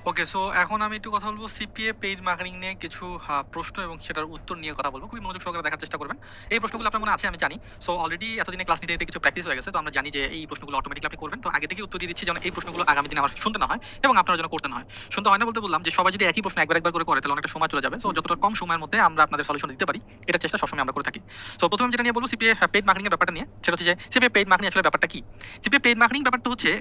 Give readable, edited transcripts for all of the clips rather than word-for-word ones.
ওকে, so এখন আমি একটু কথা বলবো সিপিএ পেইড মার্কেটিং নিয়ে কিছু প্রশ্ন এবং সেটার উত্তর নিয়ে কথা বলবো। খুবই মনোযোগ সহকারে দেখার চেষ্টা করবেন। এই প্রশ্নগুলো আপনার মনে আছে আমি জানি। সো অলরেডি এতদিনে ক্লাস নিতে কিছু প্র্যাকটিস হয়ে গেছে। তো আমরা জানি যে এই প্রশ্নগুলো অটোমেটিক্যালি আপনি করবেন। তো আগে থেকেই উত্তর দিয়ে দিচ্ছি যেন এই প্রশ্নগুলো আগামী দিনে আবার শুনতে না হয় এবং আপনারা যেন করতে না হয়। শুনতে হয় না বলতে বললাম যে সবাই যদি একই প্রশ্ন একবার করে তাহলে অনেকটা সময় চলে যাবে। সো যতটা কম সময়ের মধ্যে আমরা আপনাদের সলিউশন দিতে পারি এটার চেষ্টা সবসময় আমরা করে থাকি। সো প্রথমে যেটা নিয়ে বলবো সিপিএ পেইড মার্কেটিং এর ব্যাপারটা নিয়ে। সেটা হচ্ছে যে সিপিএ পেইড মার্কেটিং আসলে ব্যাপারটা কি? সিপিএ পেইড মার্কেটিং ব্যাপারটা হচ্ছে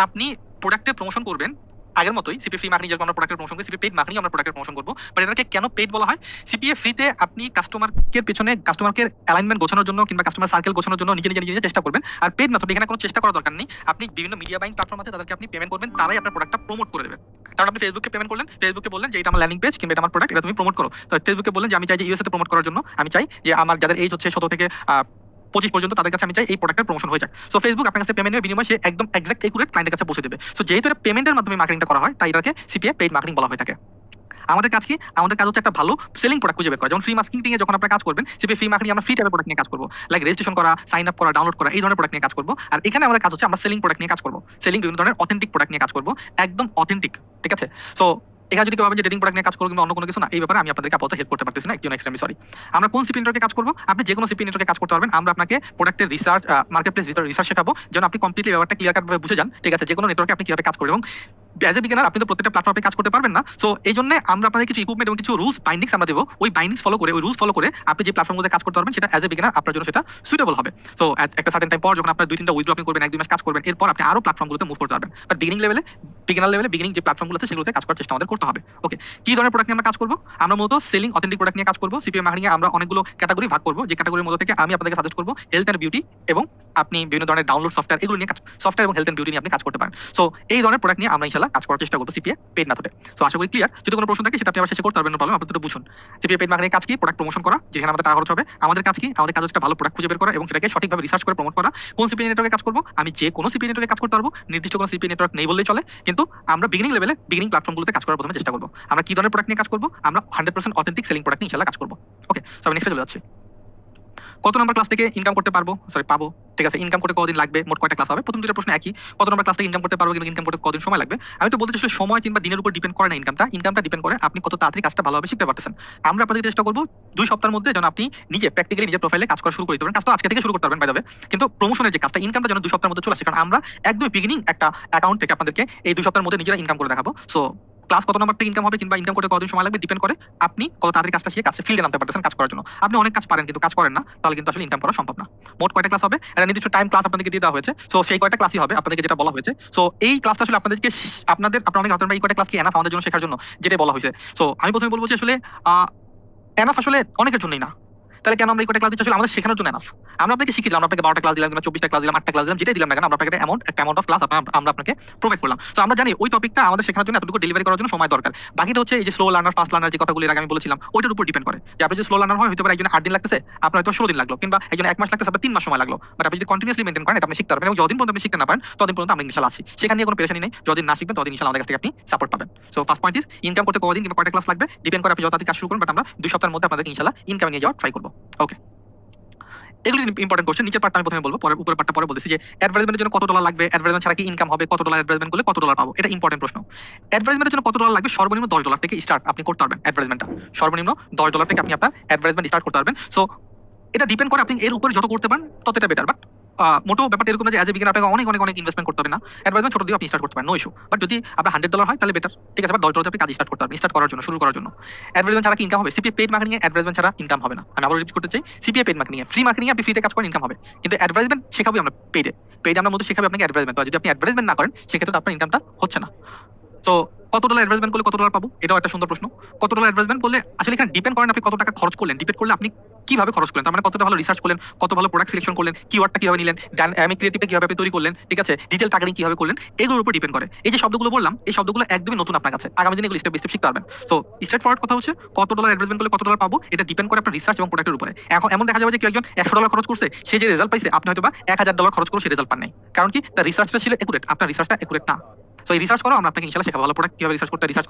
আপনি প্রোডাক্টের প্রমোশন করবেন আগের মতোই। সিপিএ ফ্রি মার্কেটিং যেরকম আমরা প্রোডাক্টের প্রমোশন করি, সিপিএ পেইড মার্কেটিং আমরা প্রোডাক্টের প্রমোশন করব। বাট এটাকে কেন পেইড বলা হয়? সিপিএ ফ্রিতে আপনি কাস্টমারকে পেছনে কাস্টমারকে অ্যালাইনমেন্ট গোছানোর জন্য কিংবা কাস্টমার সার্কেল গোছানোর জন্য নিজে চেষ্টা করবেন। আর পেইড মেথড এখানে কোনো চেষ্টা করার দরকার নেই। আপনি বিভিন্ন মিডিয়া বাইং প্ল্যাটফর্ম আছে তাদেরকে আপনি পেমেন্ট করবেন, তারাই আপনার প্রোডাক্টটা প্রমোট করে দেবে। কারণ আপনি ফেসবুকে পেমেন্ট করলেন, ফেসবুকে বললেন যে এটা আমার ল্যান্ডিং পেজ কিংবা এটা আমার প্রোডাক্ট, এটা তুমি প্রমোট করো। তো ফেসবুকে বললেন যে আমি চাই যে ইউএসএ তে প্রমোট করার জন্য, আমি চাই যে আমার যাদের এজ হচ্ছে 17 থেকে 25 পর্যন্ত তাদের কাছে আমি চাই এই প্রোডাক্টের প্রমোশন হয়ে যায়। সো ফেসবুক আপনার কাছে পেমেন্টের বিনিময়ে সে একদম এক্সাক্ট একুরেট ক্লায়েন্টের কাছে পৌঁছে দেবে। সো যেহেতু এটা পেমেন্টের মাধ্যমে মার্কেটিংটা করা হয় তাই এটাকে সিপিএ পেইড মার্কেটিং বলা হয়ে থাকে। আমাদের কাজ কি? আমাদের কাজ হচ্ছে একটা ভালো সেলিং প্রোডাক্ট খুঁজে বের করা। যেমন ফ্রি মার্কেটিং এ যখন আপনারা কাজ করবেন, সিপিএ ফ্রি মার্কেটিং আমরা ফ্রি টাইপের প্রোডাক্ট নিয়ে কাজ করব। লাইক রেজিস্ট্রেশন করা, সাইন আপ করা, ডাউনলোড করা এই ধরনের প্রোডাক্ট নিয়ে কাজ করব। আর এখানে আমাদের কাজ হচ্ছে আমরা সেলিং প্রোডাক্ট নিয়ে কাজ করব। সেলিং বিভিন্ন ধরনের অথেন্টিক প্রোডাক্ট নিয়ে কাজ করব। একদম অথেন্টিক। ঠিক আছে? সো এখানে যদি কেউ ভাবেন যে ডেটিং প্রোডাক্ট নিয়ে কাজ করবো কিংবা অন্য কোনো কিছু না, এই ব্যাপারে আমি আপনাদেরকে আপাতত হেল্প করতে পারতেছি না, একটু এক্সট্রিমলি সরি। আমরা কোন সিপি নেটওয়ার্কে কাজ করবো? আপনি যে কোনো সিপি নেটওয়ার্কে কাজ করতে পারবেন। আমরা আপনাকে প্রোডাক্টের রিসার্চ, মার্কেট প্লেস রিসার্চ শেখাবো যেন আপনি কমপ্লিটলি ব্যাপারটা ক্লিয়ার কাট ভাবে বুঝে যান। ঠিক আছে? যে কোনো নেটওয়ার্কে আপনি কিভাবে কাজ করবেন এবং অ্যাজ এ বিগিনার আপনি তো প্রত্যেকটা প্ল্যাটফর্মে কাজ করতে পারবেন না। সো এই জন্য আমরা আপনাদের কিছু ইকুইপমেন্ট এবং কিছু রুলস বাইন্ডিংস আমরা দেবো। ওই বাইন্ডিংস ফলো করে, ওই রুলস ফলো করে আপনি যে প্ল্যাটফর্মগুলোতে কাজ করতে পারবেন সেটা অ্যাজ এ বিগিনার আপনার জন্য সেটা সুইটেবল হবে। সো একটা সার্টেন টাইম পর যখন আপনার 2-3টা উইথড্র আপনি করবেন, 1-2 মাস কাজ করবেন, এরপর আপনি আরো প্ল্যাটফর্মগুলোতে মুভ করতে পারবেন। বাট বিগিনার লেভেলে বিগিনিং যে প্ল্যাটফর্মগুলো আছে সেগুলোতে কাজ করার চেষ্টা আমাদের করতে হবে। ওকে, কি ধরনের প্রোডাক্ট নিয়ে আমরা কাজ করবো? আমরা মূলত সেলিং অথেন্টিক প্রোডাক্ট নিয়ে কাজ করবো। সিপিএম মার্কেটিং এ আমরা অনেকগুলো ক্যাটাগরি ভাগ করবো, যে ক্যাটাগরির মধ্যে থেকে আমি আপনাদেরকে সাজেস্ট করবো হেলথ এন্ড বিউটি এবং আপনি বিভিন্ন ধরনের ডাউনলোড সফটওয়্যার এগুলো নিয়ে সফটওয়্যার এবং হেলথ এন্ড বিউটি নিয়ে আপনি কাজ করতে পারেন। সো এই ধরনের প্রোডাক্ট নিয়ে আমরা ইনশাআল্লাহ কাজ করার চেষ্টা করবো সিপিএ পেইড মেথডে। সো আশা করি ক্লিয়ার। যদি কোনো প্রশ্ন থাকে সেটা আপনি আবার শেষে করতে পারবেন, প্রবলেম আপনাদের তো বুঝুন। সিপিএ পেইড মার্কেটিং কাজ কি? প্রোডাক্ট প্রমোশন করা, যেখানে আমাদের টাকা খরচ হবে। আমাদের কাজ কি? আমাদের কাজ হচ্ছে একটা ভালো প্রোডাক্ট খুঁজে বের করা এবং সেটাকে সঠিকভাবে রিসার্চ করে প্রমোট করা। কোন সিপিএ নেটওয়ার্কে কাজ করবো? আমি যে কোনো সিপিএ নেটওয়ার্কে কাজ করতে পারবো। নির্দিষ্ট কোনো সিপিএ নেটওয়ার্ক নেই বললেই চলে, কিন্তু আমরা বিগিনিং লেভেলে বিগিনিং প্ল্যাটফর্মগুলোতে কাজ করার প্রথমে চেষ্টা করবো। আমরা কি ধরনের প্রোডাক্ট নিয়ে কাজ করবো? আমরা 100% অথেন্টিক সেলিং প্রোডাক্ট নিয়ে ইনশাআল্লাহ কাজ করবো। ওকে, সো আমি নেক্সটে চলে যাচ্ছি। কত নাম্বার ক্লাস থেকে ইনকাম করতে পারবো, সরি পাবো? ঠিক আছে, ইনকাম করতে কতদিন লাগবে, মোট কয়টা ক্লাস হবে? প্রথম দুটো প্রশ্ন একই। কত নাম্বার ক্লাস থেকে ইনকাম করতে পারবো কিংবা ইনকাম করতে কতদিন সময় লাগবে? আমি তো বলতে চাই আসলে সময় কিংবা দিনের উপর ডিপেন্ড করে না ইনকামটা ডিপেন্ড করে আপনি কত তাড়াতাড়ি কাজটা ভালোভাবে শিখতে পারতেছেন। আমরা আপনাদের চেষ্টা করবো 2 সপ্তাহের মধ্যে যেন আপনি নিজে প্র্যাকটিক্যালি নিজের প্রোফাইলে কাজ করা শুরু করে দিতে পারেন। কাজ তো আজকে থেকে শুরু করতে পারবেন বাই দ্য ওয়ে, কিন্তু প্রমোশনের যে কাজটা, ইনকামটা যেন 2 সপ্তাহের মধ্যে চলে আসে। কারণ আমরা একদম বিগিনিং একটা অ্যাকাউন্ট থেকে আপনাদেরকে এই 2 সপ্তাহের মধ্যে নিজেরা ইনকাম করে দেখাবো। সো ক্লাস কত নাম্বার থেকে ইনকাম হবে কিংবা ইনকাম করতে কতদিন সময় লাগবে ডিপেন্ড করে আপনি কত তাড়াতাড়ি কাজটা শিখে কাজে ফিল্ডে নামতে পারতেছেন কাজ করার জন্য। আপনি অনেক কাজ পারেন কিন্তু কাজ করেন না, তাহলে কিন্তু আসলে ইনকাম করা সম্ভব না। মোট কয়টা ক্লাস হবে? একটা নির্দিষ্ট টাইম ক্লাস আপনাদেরকে দিয়ে দেওয়া হয়েছে। সো সেই কয়টা ক্লাসই হবে আপনাদেরকে যেটা বলা হয়েছে। সো এই ক্লাসটা আসলে আপনাদেরকে আপনারা অনেকে ভাবতেন ভাই এই কয়টা ক্লাস কি এনাফ আমাদের জন্য শেখার জন্য, যেটা বলা হয়েছে। সো আমি প্রথমে বলবো যে আসলে এনাফ আসলে অনেকের জন্যই না। তাহলে কেন আমরা এই কয়টা ক্লাস দিচ্ছি? আসলে আমাদের শেখানোর জন্য এনাফ। আমরা আপনাকে শিখিয়ে দিলাম, আমরা আপনাকে 12টা ক্লাস দিলাম কিংবা 24টা ক্লাস দিলাম, 8টা ক্লাস দিলাম, যেটাই দিলাম না কেন আমরা আপনাকে একটা অ্যামাউন্ট অফ ক্লাস আমরা আপনাকে প্রোভাইড করলাম। তো আমরা জানি ওই টপিকটা আমাদের শেখানোর জন্য এতটুকু ডেলিভারি করার জন্য সময় দরকার। বাকিটা হচ্ছে এই যে স্লো লার্নার ফাস্ট লার্নার যে কথাগুলো এর আগে আমি বলেছিলাম ওইটার উপর ডিপেন্ড করে। যে আপনি যদি স্লো লার্নার হয় হয়তো একজন 8 দিন লাগতেছে, আপনার হয়তো 16 দিন লাগলো, কিংবা একজন 1 মাস লাগতেছে, আপনার 3 মাস সময় লাগলো। বাট আপনি যদি কন্টিনিউয়াসলি মেইনটেইন করেন এটা আপনি শিখতে পারবেন এবং যতদিন পর্যন্ত আপনি শিখতে না পারেন ততদিন পর্যন্ত আমরা ইনশাআল্লাহ আছি। সেখানে নিয়ে কোনো পেরেশানি নেই। যতদিন না শিখবেন ততদিন ইনশাআল্লাহ আমাদের কাছ থেকে আপনি সাপোর্ট পাবেন। So first point is income করতে কতদিন কিংবা কয়টা ক্লাস লাগবে ডিপেন্ড করে আপনি যত তাড়াতাড়ি কাজ শুরু করুন। বাট আমরা 2 সপ্তাহের মধ্যে আপনাদেরকে ইনশাআল্লাহ ইনকামে নিয়ে যাওয়ার ট্রাই করবো। ওকে, এগুলো ইম্পর্টেন্ট কোশ্চেন। নিচের পার্টটা আমি প্রথমে বলবো, পরে উপরের পার্টটা পরে বলতেছি। যে অ্যাডভার্টাইজমেন্টের জন্য কত ডলার লাগবে, অ্যাডভার্টাইজমেন্ট ছাড়া কি ইনকাম হবে, কত ডলার অ্যাডভার্টাইজমেন্ট করলে কত ডলার পাবো, এটা ইম্পর্টেন্ট প্রশ্ন। অ্যাডভার্টাইজমেন্টের জন্য কত ডলার লাগবে? সর্বনিম্ন $10 থেকে স্টার্ট আপনি করতে পারবেন অ্যাডভার্টাইজমেন্টটা। সর্বনিম্ন $10 থেকে আপনি আপনার অ্যাডভার্টাইজমেন্ট স্টার্ট করতে পারবেন। সো এটা ডিপেন্ড করে আপনি এর উপরে যত করতে পারেন ততটা বেটার। বাট মোটো ব্যাপারটা এরকম না যে অ্যাজ এ বিগিনার আপনাকে অনেক অনেক অনেক ইনভেস্টমেন্ট করতে হবে না। অ্যাডভার্টাইজমেন্ট ছোট দিয়ে আপনি স্টার্ট করতে পারেন, নো ইস্যু। বাট যদি আপনার $100 হয় তাহলে বেটার। ঠিক আছে, বাট $10 আপনি কাজ স্টার্ট করতে পারবেন, স্টার্ট করার জন্য, শুরু করার জন্য। অ্যাডভার্টাইজমেন্ট ছাড়া কি ইনকাম হবে? সিপিএ পেইড মার্কেটিং এ অ্যাডভার্টাইজমেন্ট ছাড়া ইনকাম হবে না। আমি আবার রিপিট করতে চাই, সিপিএ পেইড মার্কেটিং এ, ফ্রি মার্কেটিং এ আপনি ফ্রিতে কাজ করেন ইনকাম হবে, কিন্তু অ্যাডভার্টাইজমেন্ট শেখাবো আমরা পেইডে। পেইডে আমরা মধ্যে শেখাবো আপনাকে অ্যাডভার্টাইজমেন্ট। যদি আপনি অ্যাডভার্টাইজমেন্ট না করেন সেক্ষেত্রে তো আপনার ইনকামটা হচ্ছে না। তো কত ডলার অ্যাডভার্টাইজমেন্ট করলে কত ডলার পাবো, এটাও একটা সুন্দর প্রশ্ন। কত ডলার অ্যাডভার্টাইজমেন্ট করলে আসলে এখানে ডিপেন্ড করেন আপনি কত টাকা খরচ করলেন, ডিপেন্ড করলে আপনি কিভাবে খরচ করলেন, তার মানে কতটা ভালো রিসার্চ করলেন, কত ভালো প্রোডাক্ট সিলেকশন করলেন, কিওয়ার্ডটা কিভাবে নিলেন, ডাইনামিক ক্রিয়েটিভটা কিভাবে আপনি তৈরি করলেন, ঠিক আছে, ডিটেল টার্গেটিং কিভাবে করলেন, এগুলোর উপর ডিপেন্ড করে। এই যে শব্দগুলো বললাম এই শব্দগুলো একদমই নতুন আপনার কাছে, আগামী দিনে এগুলো স্টেপ বাই স্টেপ শিখতে পারবেন। তো স্ট্রেট ফরওয়ার্ড কথা হচ্ছে কত ডলার অ্যাডভার্টাইজমেন্ট করলে কত ডলার পাবো, এটা ডিপেন্ড করে আপনার রিসার্চ এবং প্রোডাক্টের উপরে। এখন এমন দেখা যাবে যে কেউ একজন $100 খরচ করছে, সে যে রেজাল্ট পাইছে আপনি হয়তো বা $1000 খরচ করে সে রেজাল্ট পান নাই। কারণ কি? তার রিসার্চটা ছিল একুরেট, আপনার রিসার্চটা একুরেট না। তো এই রিসার্চ করো, আমরা আপনাকে ইনশাআল্লাহ শেখাবো ভালো প্রোডাক্ট কিভাবে রিসার্চ করতে,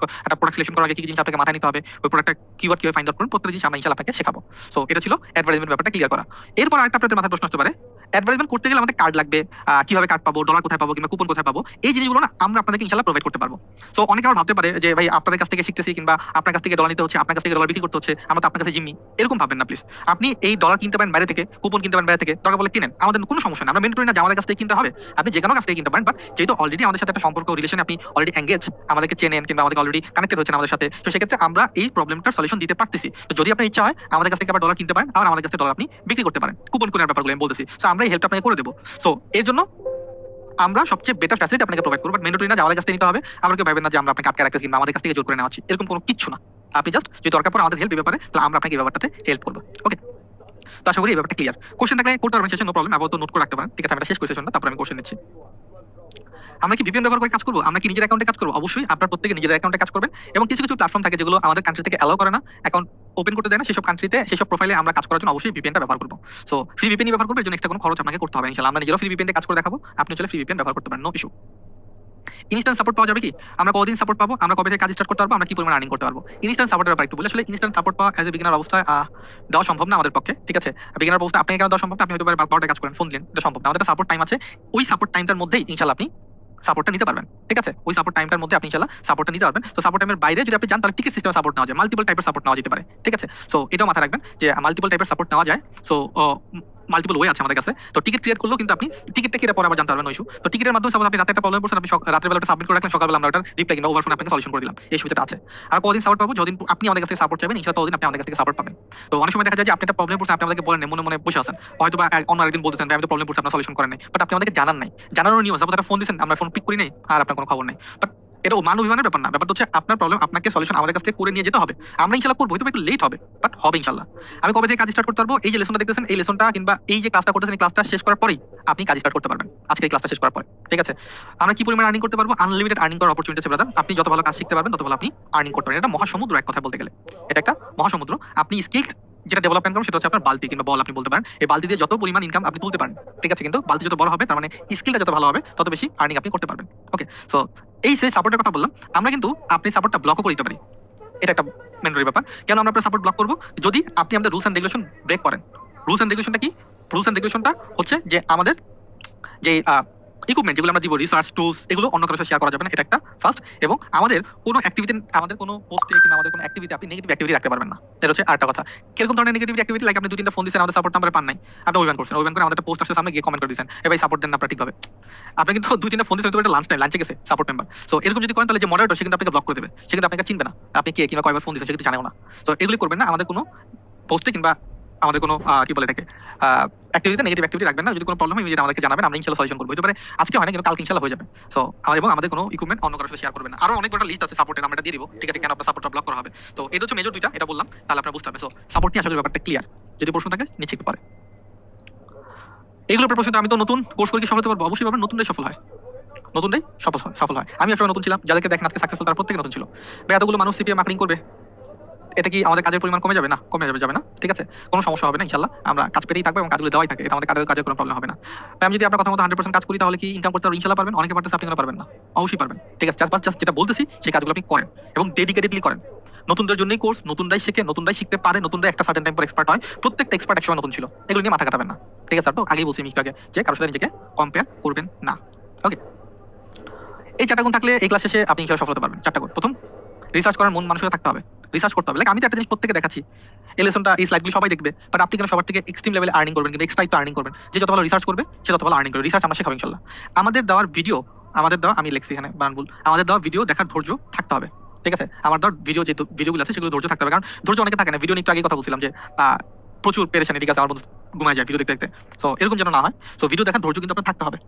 একটা প্রোডাক্ট সিলেকশন করার আগে কি কি জিনিস আপনাকে মাথায় নিতে হবে, ওই প্রোডাক্টটা কিওয়ার্ড কিভাবে ফাইন্ড আউট করুন, প্রত্যেকটা জিনিস আমরা ইনশাআল্লাহ আপনাকে শেখাবো। সো এটা ছিল অ্যাডভার্টাইজমেন্ট ব্যাপারটা ক্লিয়ার করা। এরপর আরেকটা আপনাদের মাথায় প্রশ্ন আসতে পারে, অ্যাডভার্টাইজমেন্ট করতে গেলে আমাদের কার্ড লাগবে, কিভাবে কার্ড পাবো, ডলার কোথায় পাবো, কিংবা কুপন কোথায় পাবো, এই জিনিসগুলো না আমরা আপনাদেরকে ইনশাল্লাহ প্রোভাইড করতে পারবো। সো অনেকে আবার ভাবতে পারে যে ভাই আপনাদের কাছ থেকে শিখতেছি, কিংবা আপনার কাছ থেকে ডলার নিতে হচ্ছে, আপনার কাছ থেকে ডলার বিক্রি করতে হচ্ছে, আমরা তো আপনার কাছে জিম্মি, এরকম ভাববেন না প্লিজ। আপনি এই ডলার কিনতে পারেন বাইরে থেকে, কুপন কিনতে পারেন বাইরে থেকে, দরকার বলে কিনেন, আমাদের কোনো সমস্যা নেই। আমরা মেন করি না যে আমাদের কাছ থেকে কিনতে হবে, আপনি যে কোনো কাছ থেকে কিনতে পারেন। বাট যেহেতু অলরেডি আমাদের সাথে একটা সম্পর্ক রিলেশনে আপনি অলরেডি এঙ্গেজ, আমাদেরকে চেনেন কিংবা আমাদের অলরেডি কানেক্টেড হচ্ছেন আমাদের সাথে, তো সেক্ষেত্রে আমরা এই প্রবলেমটার সলিউশন দিতে পারতেছি। তো যদি আপনার ইচ্ছা হয় আমাদের কাছ থেকে আবার ডলার কিনতে পারেন, আবার আমাদের কাছে ডলার আপনি বিক্রি করতে পারেন, কুপন কোনের ব্যাপারগুলো আমি বলতেছি। সো আমরা এই হেল্পটা আপনাকে করে দেবো। সো এর জন্য আমরা সবচেয়ে বেটার ফ্যাসিলিটি আপনাকে প্রোভাইড করবো। বাট ম্যান্ডেটরি না যে আমাদের কাছ থেকে নিতে হবে, আমরা কেউ ভাবেন না যে আমরা আপনাকে আটকে রাখতেছি কিংবা আমাদের কাছ থেকে জোর করে নেওয়া হচ্ছে, এরকম কোনো কিছু না। আপনি জাস্ট যদি দরকার পড়ে আমাদের হেল্প এই ব্যাপারে, তাহলে আমরা আপনাকে এই ব্যাপারটাতে হেল্প করবো। ওকে, তো আশা করি এই ব্যাপারটা ক্লিয়ার। কোশ্চেন থাকলে করতে পারবেন শেষে, নো প্রবলেম, আপাতত নোট করে রাখতে পারেন। ঠিক আছে, আমি শেষ করে সেশনটা, তারপর আমি কোশ্চেন নিচ্ছি। আমরা কি ভিপিএন ব্যবহার করে কাজ করবো? আমরা কি নিজের অ্যাকাউন্টে কাজ করবো? অবশ্যই আপনার প্রত্যেকে নিজের অ্যাকাউন্টে কাজ করবেন। এবং কিছু কিছু প্ল্যাটফর্ম থাকে যেগুলো আমাদের কান্ট্রি থেকে অ্যালাউ করে না, অ্যাকাউন্ট ওপেন করতে দেয় না, সেসব কান্ট্রিতে সেসব প্রোফাইলে আমরা কাজ করার জন্য অবশ্যই ভিপিএনটা ব্যবহার করবো। সো ফ্রি ভিপিএন ব্যবহার করবে, এর জন্য এক্সট্রা কোনো খরচ আপনাকে করতে হবে না। ইনশাআল্লাহ আমরা নিজেরাও ফ্রি ভিপিএন কাজ করে দেখাবো, আপনি চলে ফ্রি ভিপিএন ব্যবহার করতে পারেন, নো ইস্যু। ইনস্ট্যান্ট সাপোর্ট পাওয়া যাবে কি? আমরা কতদিন সাপোর্ট পাবো, আমরা কবে থেকে কাজ স্টার্ট করতে পারবো, আমরা কি পরিমাণ আর্নিং করতে পারবো? ইনস্ট্যান্ট সাপোর্টের ব্যাপারে একটু বলে, আসলে ইনস্ট্যান্ট সাপোর্ট পাওয়া অ্যাজ এ বিগিনার অবস্থায় দেওয়া সম্ভব না আমাদের পক্ষে। ঠিক আছে, বিগিনার অবস্থায় আপনি কেন দেওয়া সম্ভব না? আপনি হয়তো 12টা কাজ করেন, ফোন দিলেন, এটা সম্ভব না। আমাদের সাপোর্ট টাইম আছে, ওই সাপোর্ট টাইমটার মধ্যেই ইনশাআল্লাহ আপনি সাপোর্টটা নিতে পারবেন। ঠিক আছে, ওই সাপোর্ট টাইমটার মধ্যে আপনি ইনশাআল্লাহ সাপোর্টটা নিতে পারবেন। তো সাপোর্ট টাইমের বাইরে যদি আপনি যান, তাহলে টিকিট সিস্টেমে সাপোর্ট নেওয়া যায়, মাল্টিপল টাইপের সাপোর্ট নেওয়া যেতে পারে। ঠিক আছে, সো এটাও মাথায় রাখবেন যে মাল্টিপল টাইপের সাপোর্ট নেওয়া যায়। সো মাল্টিপল ওয়ে আছে আমাদের কাছে। তো টিকিট ক্রিয়েট করলেও কিন্তু আপনি টিকিটটা কি পরে আবার জানতে পারবেন, ইস্যু। তো টিকিটের মাধ্যমে সাপোজ আপনি রাতে একটা প্রবলেম পড়ছেন, আপনি রাতের বেলা সাবমিট করে রাখলেন, সকালবেলা আমরা ওটার রিপ্লাই কিংবা ওভারফোন আপনাকে সলিউশন করে দিলাম, এই সুবিধাটা আছে। আর কদিন সাপোর্ট পাবো? যদিন আপনি আমাদের কাছ থেকে সাপোর্ট চাইবেন, ইনশাআল্লাহ ততদিন আপনি আমাদের কাছ থেকে সাপোর্ট পাবেন। তো অনেক সময় দেখা যায় যে আপনি একটা প্রবলেম পড়ছেন, আপনি আমাদেরকে বলেন মনে মনে বসে আছেন, হয়তো বা অন্য আরেকদিন বলতেছেন আমি তো প্রবলেম পড়ছে, আপনার সলিউশন করেন নাই, বাট আপনি আমাদেরকে জানান নাই। জানানোর নিয়ম, সাপোজ একটা ফোন দিয়েছেন, আমরা ফোন পিক করি নাই, আর আপনার কোনো খবর নাই। বাট এটা মান অভিমানের ব্যাপার না, ব্যাপারটা হচ্ছে আপনার প্রবলেম আপনাকে সলিউশন আমাদের কাছ থেকে করে নিয়ে যেতে হবে। আমরা ইনশাআল্লাহ করবো, হয়তো একটু লেট হবে, বাট হবে ইনশাআল্লাহ। আমি কবে থেকে কাজ স্টার্ট করতে পারবো? এই যে লেসনটা দেখতেছেন, এই লেসনটা কিংবা এই যে ক্লাসটা করতেছেন, এই ক্লাসটা শেষ করার পরেই আপনি কাজ স্টার্ট করতে পারবেন, আজকে এই ক্লাসটা শেষ করার পরে। ঠিক আছে, আমরা কি পরিমাণ আর্নিং করতে পারবো? আনলিমিটেড আর্নিং করার অপরচুনিটি আছে ব্রাদার। আপনি যত ভালো কাজ শিখতে পারবেন, তত ভালো আপনি আর্নিং করতে পারবেন। এটা মহাসমুদ্র, এক কথা বলতে গেলে এটা একটা মহাসমুদ্র। আপনি স্কিল যেটা ডেভেলপমেন্ট করবেন সেটা হচ্ছে আপনার বালতি কিংবা বল আপনি বলতে পারেন। এই বালতি দিয়ে যত পরিমাণ ইনকাম আপনি তুলতে পারেন, ঠিক আছে, কিন্তু বালতি যত বড় হবে, তার মানে স্কিলটা যত ভালো হবে, তত বেশি আর্নিং আপনি করতে পারবেন। ওকে, সো এই সেই সাপোর্টের কথা বললাম। আমরা কিন্তু আপনি সাপোর্টটা ব্লকও করে দিতে পারি, এটা একটা ম্যান্ডেটরি ব্যাপার। কেন আমরা আপনার সাপোর্ট ব্লক করবো? যদি আপনি আমাদের রুলস এন্ড রেগুলেশন ব্রেক করেন। রুলস এন্ড রেগুলেশনটা কি? রুলস এন্ড রেগুলেশনটা হচ্ছে যে আমাদের যে ইকুইপমেন্ট যেগুলো আমরা দিব, রিসার্চ টুলস, এগুলো অন্য কারোর সাথে শেয়ার করা যাবে না, এটা একটা ফার্স্ট। এবং আমাদের কোনো অ্যাক্টিভিটি, আমাদের কোনো পোস্টে কিংবা আমাদের কোনো অ্যাক্টিভিটি আপনি নেগেটিভ অ্যাক্টিভিটি রাখতে পারবেন না, এটা হচ্ছে আরেকটা কথা। কিরকম ধরনের নেগেটিভ অ্যাক্টিভিটি? লাইক আপনি 2-3টা ফোন দিয়েছেন, আমাদের সাপোর্ট নাম্বারে পান নাই, আপনি অভিমান করছেন, অভিমান করে আমাদের একটা পোস্ট আসছে সামনে গিয়ে কমেন্ট করে দিয়েছেন, ভাই সাপোর্ট দেন না আপনারা ঠিকভাবে। আপনি কিন্তু 2-3টা ফোন দিয়েছেন, তো এটা লাঞ্চ টাইম, লাঞ্চে গেছে সাপোর্ট মেম্বার। সো এরকম যদি করেন, তাহলে যে মডারেটর সে কিন্তু আপনাকে ব্লক করে দেবে, সে কিন্তু আপনাকে চিনবে না, আপনি কে কিংবা কয়বার ফোন দিয়েছেন সে কিন্তু জানেও না। তো এগুলি করবেন না, আমাদের কোনো পোস্টে কিংবা আমাদের কোনো কি বলে এটাকে অ্যাক্টিভিটি, নেগেটিভ অ্যাক্টিভিটি রাখবেন না। যদি কোনো প্রবলেম হয় ইমিডিয়েট আমাদেরকে জানাবেন, আমরা ইনশাআল্লাহ সলিউশন করব। হতে পারে আজকে হয় না, কিন্তু কালকে ইনশাআল্লাহ হয়ে যাবে। সো এবং আমাদের কোনো ইকুইপমেন্ট অন্য কারোর সাথে শেয়ার করবেন না। আরো অনেক বড় লিস্ট আছে সাপোর্টের, আমরা এটা দিয়ে দিব। ঠিক আছে, কেন আপনার সাপোর্টটা ব্লক করা হবে? তো এটা হচ্ছে মেজর দুইটা, এটা বললাম, তাহলে আপনারা বুঝতে পারবেন। সো সাপোর্ট নিয়ে আসলে ব্যাপারটা ক্লিয়ার। যদি প্রশ্ন থাকে নিচে একটু পরে এগুলোর প্রশ্ন। আমি তো নতুন কোর্স করে কি সফল হতে পারবো? অবশ্যই পারবেন, নতুনটাই সফল হয়, নতুনটাই সফল হয়। আমি আসলে নতুন ছিলাম, যাদেরকে দেখেন আজকে সাকসেসফুল, তারা প্রত্যেকে নতুন ছিল। ভাই এতগুলো মানুষ সিপিএম মার্কেটিং করবে, এটা কি আমাদের কাজের পরিমাণ কমে যাবে? না, কমে যাবে না। ঠিক আছে, কোনো সমস্যা হবে না ইনশাআল্লাহ। আমরা কাজ পেতেই থাকবো এবং কাজগুলো দেওয়াই থাকে, এটা আমাদের কাজের কোনো প্রবলেম হবে না। আমি যদি আপনার কথা মতো 100% কাজ করি, তাহলে কি ইনকাম করতে পারবো? ইনশাআল্লাহ পারবেন। অনেকে পারতেছে, আপনি কেন পারবেন না? অবশ্যই পারবেন। ঠিক আছে, জাস্ট যেটা বলতেছি সেই কাজগুলো আপনি করেন এবং ডেডিকেটেডলি করেন। নতুনদের জন্যই কোর্স, নতুনরাই শেখে, নতুনরাই শিখতে পারে, নতুনরাই একটা সার্টেন টাইম পর এক্সপার্ট হয়। প্রত্যেকটা এক্সপার্ট একসময় নতুন ছিল, এগুলো নিয়ে মাথা কাটাবেন না। ঠিক আছে, তো আগেই বলছি আমি একটু আগে যে কারোর সাথে নিজেকে কম্পেয়ার করবেন না। ওকে, এই 4টা গুণ থাকলে এই ক্লাস শেষে আপনি ইনশাআল্লাহ সফল হতে পারবেন। 4টা গুণ। প্রথম, রিসার্চ করার মন মানসিকতা থাকতে হবে, রিসার্চ করতে হবে। লাইক আমি তো একটা জিনিস প্রত্যেকে দেখাচ্ছি, এই লেসনটা, এই স্লাইডগুলো সবাই দেখবে, বাট আপনি কেন সবার থেকে এক্সট্রিম লেভেলে আর্নিং করবেন কিংবা এক্সট্রা একটু আর্নিং করবেন? যে যত ভালো রিসার্চ করবে সে তত ভালো আর্নিং করবে। রিসার্চ আমরা শেখাবো ইনশাআল্লাহ। আমাদের দেওয়ার ভিডিও, আমাদের দেওয়া, আমি লিখছি এখানে বানান ভুল, আমাদের দেওয়া ভিডিও দেখার ধৈর্য থাকতে হবে। ঠিক আছে, আমার দেওয়ার ভিডিও যে ভিডিওগুলো আছে সেগুলো ধৈর্য থাকতে হবে, কারণ ধৈর্য অনেকে থাকে না। ভিডিও নিয়ে একটু আগে কথা বলছিলাম যে প্রচুর পেরেশানি, ঠিক আছে, আমার বন্ধু ঘুমায় যায় ভিডিও দেখতে দেখতে। সো এরকম যেন না হয়। সো ভিডিও দেখার ধৈর্য কিন্তু আপনার থাকতে হবে।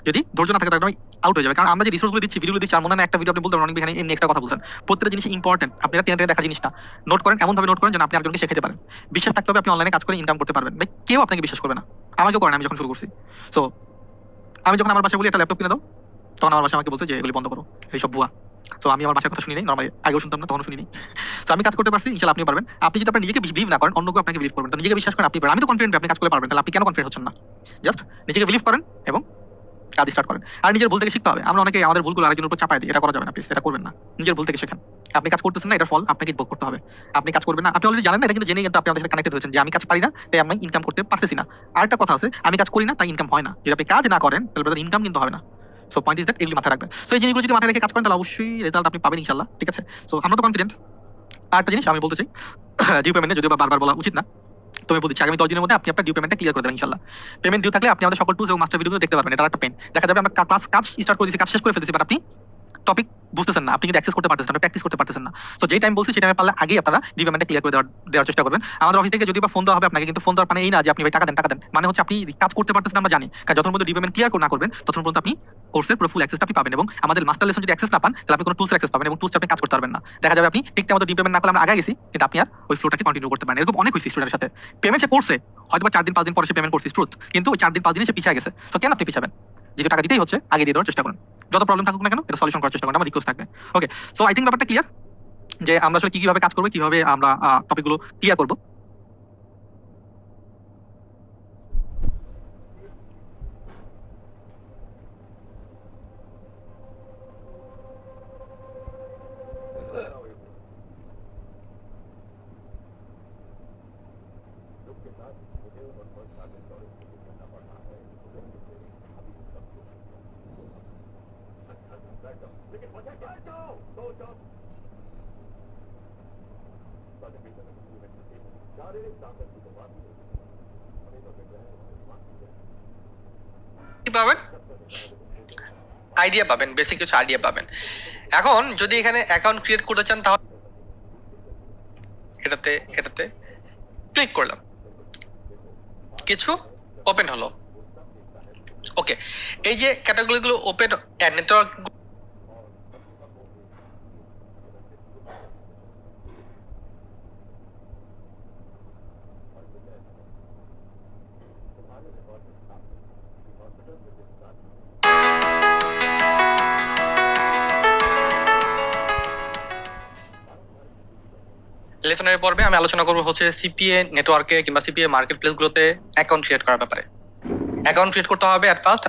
যদি ধৈর্য না থাকে তাহলে আউট হয়ে যাবে, কারণ আমরা যে রিসোর্সগুলো দিচ্ছি, ভিডিওগুলো দিচ্ছি, আর মনে হয় একটা ভিডিও আপনি বলতে পারেন অনেক এখানে এমনি এক্সট্রা কথা বলছেন। প্রত্যেকটা জিনিস ইম্পর্টেন্ট, আপনারা টেনে টেনে দেখা জিনিসটা নোট করেন, এমন ভাবে নোট করেন যেন আপনি একজনকে শেখাতে পারেন। বিশ্বাস থাকতে হবে, আপনি অনলাইনে কাজ করে ইনকাম করতে পারবেন। ভাই কেউ আপনাকে বিশ্বাস করবে না, আমাকেও করেন, আমি যখন শুরু করছি। সো আমি যখন আমার বাসায় বলি একটা ল্যাপটপ কিনে দাও, তখন আমার বাসায় আমাকে বলতো যে এগুলি বন্ধ করো, এইসব ভুয়া। তো আমি আমার বাসার কথা শুনি নাই, নর্মালি আগেও শুনতাম না, তখনও শুনিনি। তো আমি কাজ করতে পারছি, ইনশাআল্লাহ আপনি পারবেন। আপনি যদি আপনার নিজেকে বিলিভ না করেন, অন্য কেউ আপনাকে বিলিভ করবেন। তো নিজেকে বিশ্বাস করেন, আপনি পারেন। আমি তো কনফিডেন্ট আপনি কাজ করে পারবেন, তাহলে আপনি কেন কনফিডেন্ট হচ্ছেন না? জাস্ট নিজেকে বিলিভ করেন এবং কাজ স্টার্ট করেন। আর নিজের ভুল থেকে শিখতে হবে। আমরা অনেকে আমাদের ভুলগুলো আরেকজনের উপর চাপাই দিই, এটা করা যাবে না প্লিজ, এটা করবেন না। নিজের ভুল থেকে শেখেন। আপনি কাজ করতেছেন না, এটার ফল আপনাকে ভোগ করতে হবে। আপনি কাজ করবেন না, আপনি অলরেডি জানেন না, এটা কিন্তু জেনেই কিন্তু আপনি আমাদের সাথে কানেক্টেড হয়েছেন যে আমি কাজ পারি না, তাই আমি ইনকাম করতে পারতেছি না। আরেকটা কথা আছে, আমি কাজ করি না তাই ইনকাম হয় না। যদি আপনি কাজ না করেন তাহলে ব্রাদার ইনকাম কিন্তু হবে না। সো পয়েন্ট ইজ দ্যাট, এগুলি মাথায় রাখবেন। সো এই জিনিসগুলো যদি মাথায় রেখে কাজ করেন তাহলে অবশ্যই রেজাল্ট আপনি পাবেন ইনশাআল্লাহ, ঠিক আছে? সো আমরা তো কনফিডেন্ট। আরেকটা জিনিস আমি বলতে চাই, ডিউ পেমেন্টে যদিও বা বারবার বলা উচিত না, তো আমি বলছি আগামী 10 দিনের মধ্যে আপনি আপনার ডিউ পেমেন্টটা ক্লিয়ার করে দেবেন ইনশাআল্লাহ। পেমেন্ট ডিউ থাকলে আপনি আমাদের সকল টুলস এবং মাস্টার ভিডিওগুলো দেখতে পারবেন। এটা একটা পেন। দেখা যাবে আমরা কাজ স্টার্ট করে দিয়েছি, কাজ শেষ করে ফেলেছি, বাট আপনি টপিক বুঝতেছেন না, আপনি কিন্তু অ্যাক্সেস করতে পারতেছেন না, প্র্যাকটিস করতে পারতেছেন না। সো যেই টাইম বলছি সেই টাইমে পারলে আগেই আপনারা ডিপেমেন্টটা ক্লিয়ার করে দেওয়ার চেষ্টা করবেন। আমাদের অফিস থেকে যদি বা ফোন দেওয়া হবে আপনাকে, কিন্তু ফোন দেওয়ার মানে এই না যে আপনি ভাই টাকা দেন টাকা দেন, মানে হচ্ছে আপনি কাজ করতে পারতেছেন আমরা জানি, কারণ যতক্ষণ পর্যন্ত ডিপেমেন্ট ক্লিয়ার না করবেন ততক্ষণ পর্যন্ত আপনি কোর্সের পুরো ফুল অ্যাক্সেসটা আপনি পাবেন। এবং আমাদের মাস্টার লেসন যদি অ্যাক্সেস না পান তাহলে আপনি কোনো টুলস অ্যাক্সেস পাবেন এবং টুলস আপনি কাজ করতে পারবেন না। দেখা যাবে আপনি ঠিক মতো ডিপেমেন্ট না করলে আমরা আগে গেছি, কিন্তু আপনি আর ওই ফ্লোটাকে কন্টিনিউ করতে পারেন। এরকম অনেক হয়েছে স্টুডেন্টের সাথে, পেমেন্ট সে করছে হয়তো 4 দিন 5 দিন পরে সে পেমেন্ট করছে ট্রুথ, কিন্তু ওই 4 দিন 5 দিনে সে পিছিয়ে গেছে। তো কেন আপনি পিছাবেন? যেটা টাকা দিতেই হচ্ছে আগে দিয়ে দেওয়ার চেষ্টা করুন। যত প্রবলেম থাকুক না কেন এটা সলিউশন করার চেষ্টা করুন, আমার রিকোয়েস্ট থাকবে। ওকে, সো আই থিঙ্ক ব্যাপারটা ক্লিয়ার যে আমরা আসলে কিভাবে কাজ করবো, কিভাবে আমরা টপিকগুলো ক্লিয়ার করবো। কি পাবেন? আইডিয়া পাবেন, বেসিক কিছু আইডিয়া পাবেন। এখন যদি এখানে অ্যাকাউন্ট ক্রিয়েট করতে চান তাহলে এটাতে এটাতে ক্লিক করলাম, কিছু ওপেন হলো। ওকে, এই যে ক্যাটাগরিগুলো ওপেন, নেটওয়ার্ক লেসনের পর্বে আমি আলোচনা করবো হচ্ছে সিপিএ নেটওয়ার্কে কিংবা সিপিএ মার্কেট প্লেস গুলোতে অ্যাকাউন্ট ক্রিয়েট করার ব্যাপারে। অ্যাকাউন্ট ক্রিয়েট করতে হবে এট ফার্স্ট।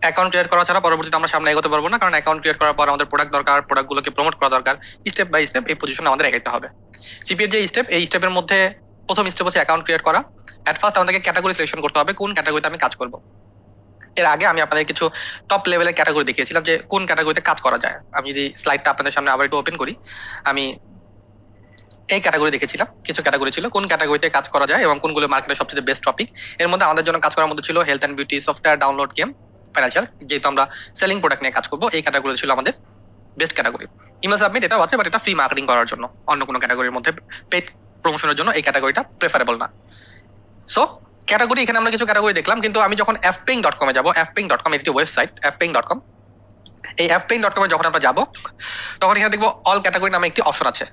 অ্যাকাউন্ট ক্রিয়েট করা ছাড়া পরবর্তীতে আমরা সামনে এগোতে পারবো না, কারণ অ্যাকাউন্ট ক্রিয়েট করার পর আমাদের প্রোডাক্ট দরকার, প্রোডাক্টগুলোকে প্রমোট করা দরকার। স্টেপ বাই স্টেপ এই পজিশনে আমাদের এগাইতে হবে। সিপিএর যে স্টেপ, এই স্টেপের মধ্যে প্রথম স্টেপ হচ্ছে অ্যাকাউন্ট ক্রিয়েট করা। এট ফার্স্ট আমাদেরকে ক্যাটাগরি সিলেকশন করতে হবে, কোন ক্যাটাগরিতে আমি কাজ করব। এর আগে আমি আপনাদের কিছু টপ লেভেলের ক্যাটাগরি দেখিয়েছিলাম যে কোন ক্যাটাগরিতে কাজ করা যায়। আমি যদি স্লাইডটা আপনাদের সামনে আবার একটু ওপেন করি, আমি এই ক্যাটাগরি দেখেছিলাম, কিছু ক্যাটাগরি ছিল কোন ক্যাটাগরিতে কাজ করা যায় এবং কোনগুলো মার্কেটের সবচেয়ে বেস্ট টপিক। এর মধ্যে আমাদের জন্য কাজ করার মধ্যে ছিল health and beauty, software, download, game, financial. যেহেতু আমরা সেলিং প্রোডাক্ট নিয়ে কাজ করবো, এই ক্যাটাগরি ছিল আমাদের বেস্ট ক্যাটাগরি। ইমেল সাবমিট এটাও আছে, বাট এটা ফ্রি মার্কেটিং করার জন্য, অন্য কোনো ক্যাটাগরির মধ্যে পেড প্রমোশনের জন্য এই ক্যাটাগরিটা প্রেফারেবল না। সো ক্যাটাগরি, এখানে আমরা কিছু ক্যাটাগরি দেখলাম, কিন্তু আমি যখন fpaying.com এ যাবো, fpaying.com একটি ওয়েবসাইট, fpaying.com, এই fpaying.com এ যখন আমরা যাবো তখন এখানে দেখবো অল ক্যাটাগরি নামে একটি অপশন আছে।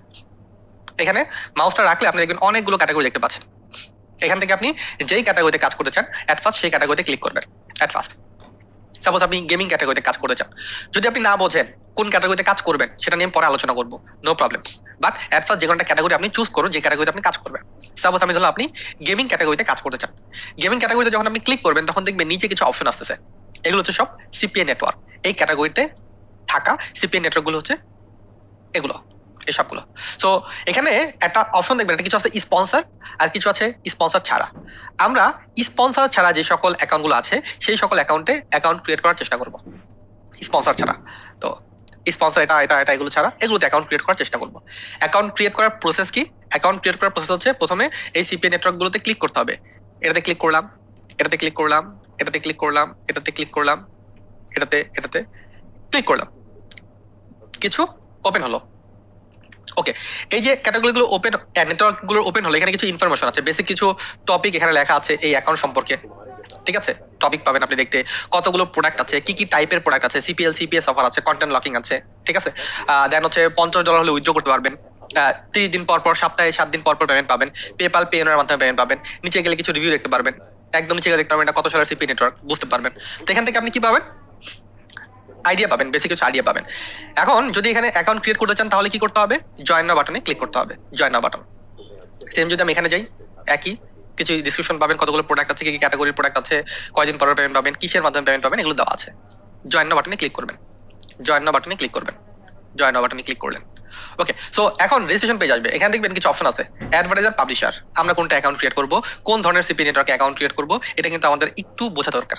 এখানে মাউসটা রাখলে আপনি দেখবেন অনেকগুলো ক্যাটাগরি দেখতে পাচ্ছেন। এখান থেকে আপনি যেই ক্যাটাগরিতে কাজ করতে চান এট ফার্স্ট সেই ক্যাটাগরিতে ক্লিক করবেন। এট ফার্স্ট সাপোজ আপনি গেমিং ক্যাটাগরিতে কাজ করতে চান, যদি আপনি না বোঝেন কোন ক্যাটাগরিতে কাজ করবেন সেটা নিয়ে পরে আলোচনা করবো, no problem. But at first যে কোনো একটা ক্যাটাগরি আপনি চুজ করুন যে ক্যাটাগরিতে আপনি কাজ করবেন। সাপোজ আমি ধরলাম আপনি গেমিং ক্যাটাগরিতে কাজ করতে চান। গেমিং ক্যাটাগরিতে যখন আপনি ক্লিক করবেন তখন দেখবেন নিচে কিছু অপশন আসতেছে, এগুলো হচ্ছে সব সিপিএ নেটওয়ার্ক। এই ক্যাটাগরিতে থাকা সিপিএ নেটওয়ার্ক গুলো হচ্ছে এগুলো, এই সবগুলো। সো এখানে একটা অপশন দেখবেন, একটা কিছু আছে স্পন্সর আর কিছু আছে স্পন্সর ছাড়া। আমরা স্পন্সর ছাড়া যে সকল অ্যাকাউন্টগুলো আছে সেই সকল অ্যাকাউন্টে অ্যাকাউন্ট ক্রিয়েট করার চেষ্টা করব, স্পন্সর ছাড়া। তো স্পন্সর এটা এটা এটা এগুলো ছাড়া এগুলোতে অ্যাকাউন্ট ক্রিয়েট করার চেষ্টা করব। অ্যাকাউন্ট ক্রিয়েট করার প্রসেস কি? অ্যাকাউন্ট ক্রিয়েট করার প্রসেস হচ্ছে প্রথমে এই সিপিএ নেটওয়ার্কগুলোতে ক্লিক করতে হবে। এটাতে ক্লিক করলাম, এটাতে ক্লিক করলাম, এটাতে ক্লিক করলাম, এটাতে ক্লিক করলাম, এটাতে ক্লিক করলাম, কিছু ওপেন হলো। ওকে, এই যে ক্যাটাগরিগুলো ওপেন, নেটওয়ার্ক গুলো ওপেন হলো, এখানে কিছু ইনফরমেশন আছে, বেসিক কিছু টপিক এখানে লেখা আছে এই অ্যাকাউন্ট সম্পর্কে। ঠিক আছে, টপিক পাবেন আপনি দেখতে, কতগুলো প্রোডাক্ট আছে, কি কি টাইপের প্রোডাক্ট আছে, সিপিএল সিপিএস অফার আছে, কন্টেন্ট লকিং আছে। ঠিক আছে, দেন হচ্ছে $50 হলে উইথড্র করতে পারবেন, 30 দিন পর পর, সপ্তাহে 7 দিন পর পর পেমেন্ট পাবেন, পেপাল পেনের মাধ্যমে পেমেন্ট পাবেন। নিচে গেলে কিছু রিভিউ দেখতে পারবেন, একদম নিচে গেলে দেখতে পারবেন এটা কত সালের সিপি নেটওয়ার্ক, বুঝতে পারবেন। তো এখান থেকে আপনি কি পাবেন? আইডিয়া পাবেন, বেসিক কিছু আইডিয়া পাবেন। এখন যদি এখানে অ্যাকাউন্ট ক্রিয়েট করতে চান তাহলে কি করতে হবে? জয়েন নাও বাটনে ক্লিক করতে হবে, জয়েন নাও বাটন। সেম যদি আমি এখানে যাই, একই কিছু ডিসক্রিপশন পাবেন, কতগুলো প্রোডাক্ট আছে, কি কি ক্যাটাগরির প্রোডাক্ট আছে, কয়দিন পর পেমেন্ট পাবেন, কিসের মাধ্যমে পেমেন্ট পাবেন, এগুলো দেওয়া আছে। জয়েন নাও বাটনে ক্লিক করবেন, জয়েন নাও বাটনে ক্লিক করবেন, জয়েন নাও বাটনে ক্লিক করলেন। ওকে, সো এখন রেজিস্ট্রেশন পেজ আসবে, এখানে দেখবেন কিছু অপশন আছে, অ্যাডভার্টাইজার, পাবলিশার। আমরা কোনটা অ্যাকাউন্ট ক্রিয়েট করব, কোন ধরনের সিপি নেটওয়ার্কে অ্যাকাউন্ট ক্রিয়েট করব, এটা কিন্তু আমাদের একটু বোঝা দরকার।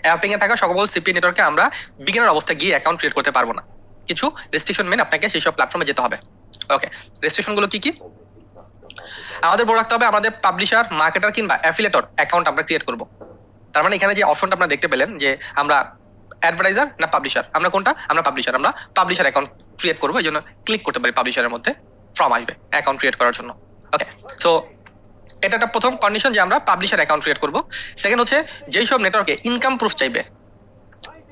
অ্যাপিং এ থাকা সকল সিপি নেটওয়ার্কে আমরা বিগিনার অবস্থায় গিয়ে অ্যাকাউন্ট ক্রিয়েট করতে পারবো না, কিছু রেস্ট্রিকশন মেনে আপনাকে সেই সব প্ল্যাটফর্মে যেতে হবে। ওকে, রেস্ট্রিকশন গুলো কি কি? আমাদের বলে রাখতে হবে আমাদের পাবলিশার, মার্কেটার কিংবা অ্যাফিলিয়েটর অ্যাকাউন্ট আমরা ক্রিয়েট করব। তার মানে এখানে যে অপশনটা আপনারা দেখতে পেলেন যে আমরা অ্যাডভার্টাইজার না পাবলিশার, আমরা কোনটা? আমরা পাবলিশার। আমরা পাবলিশার অ্যাকাউন্ট ক্রিয়েট করবো, এই জন্য ক্লিক করতে পারি পাবলিশারের মধ্যে, ফর্ম আসবে অ্যাকাউন্ট ক্রিয়েট করার জন্য। ওকে, সো এটা একটা প্রথম কন্ডিশন যে আমরা পাবলিশার অ্যাকাউন্ট ক্রিয়েট করব। সেকেন্ড হচ্ছে যেই সব নেটওয়ার্কে ইনকাম প্রুফ চাইবে,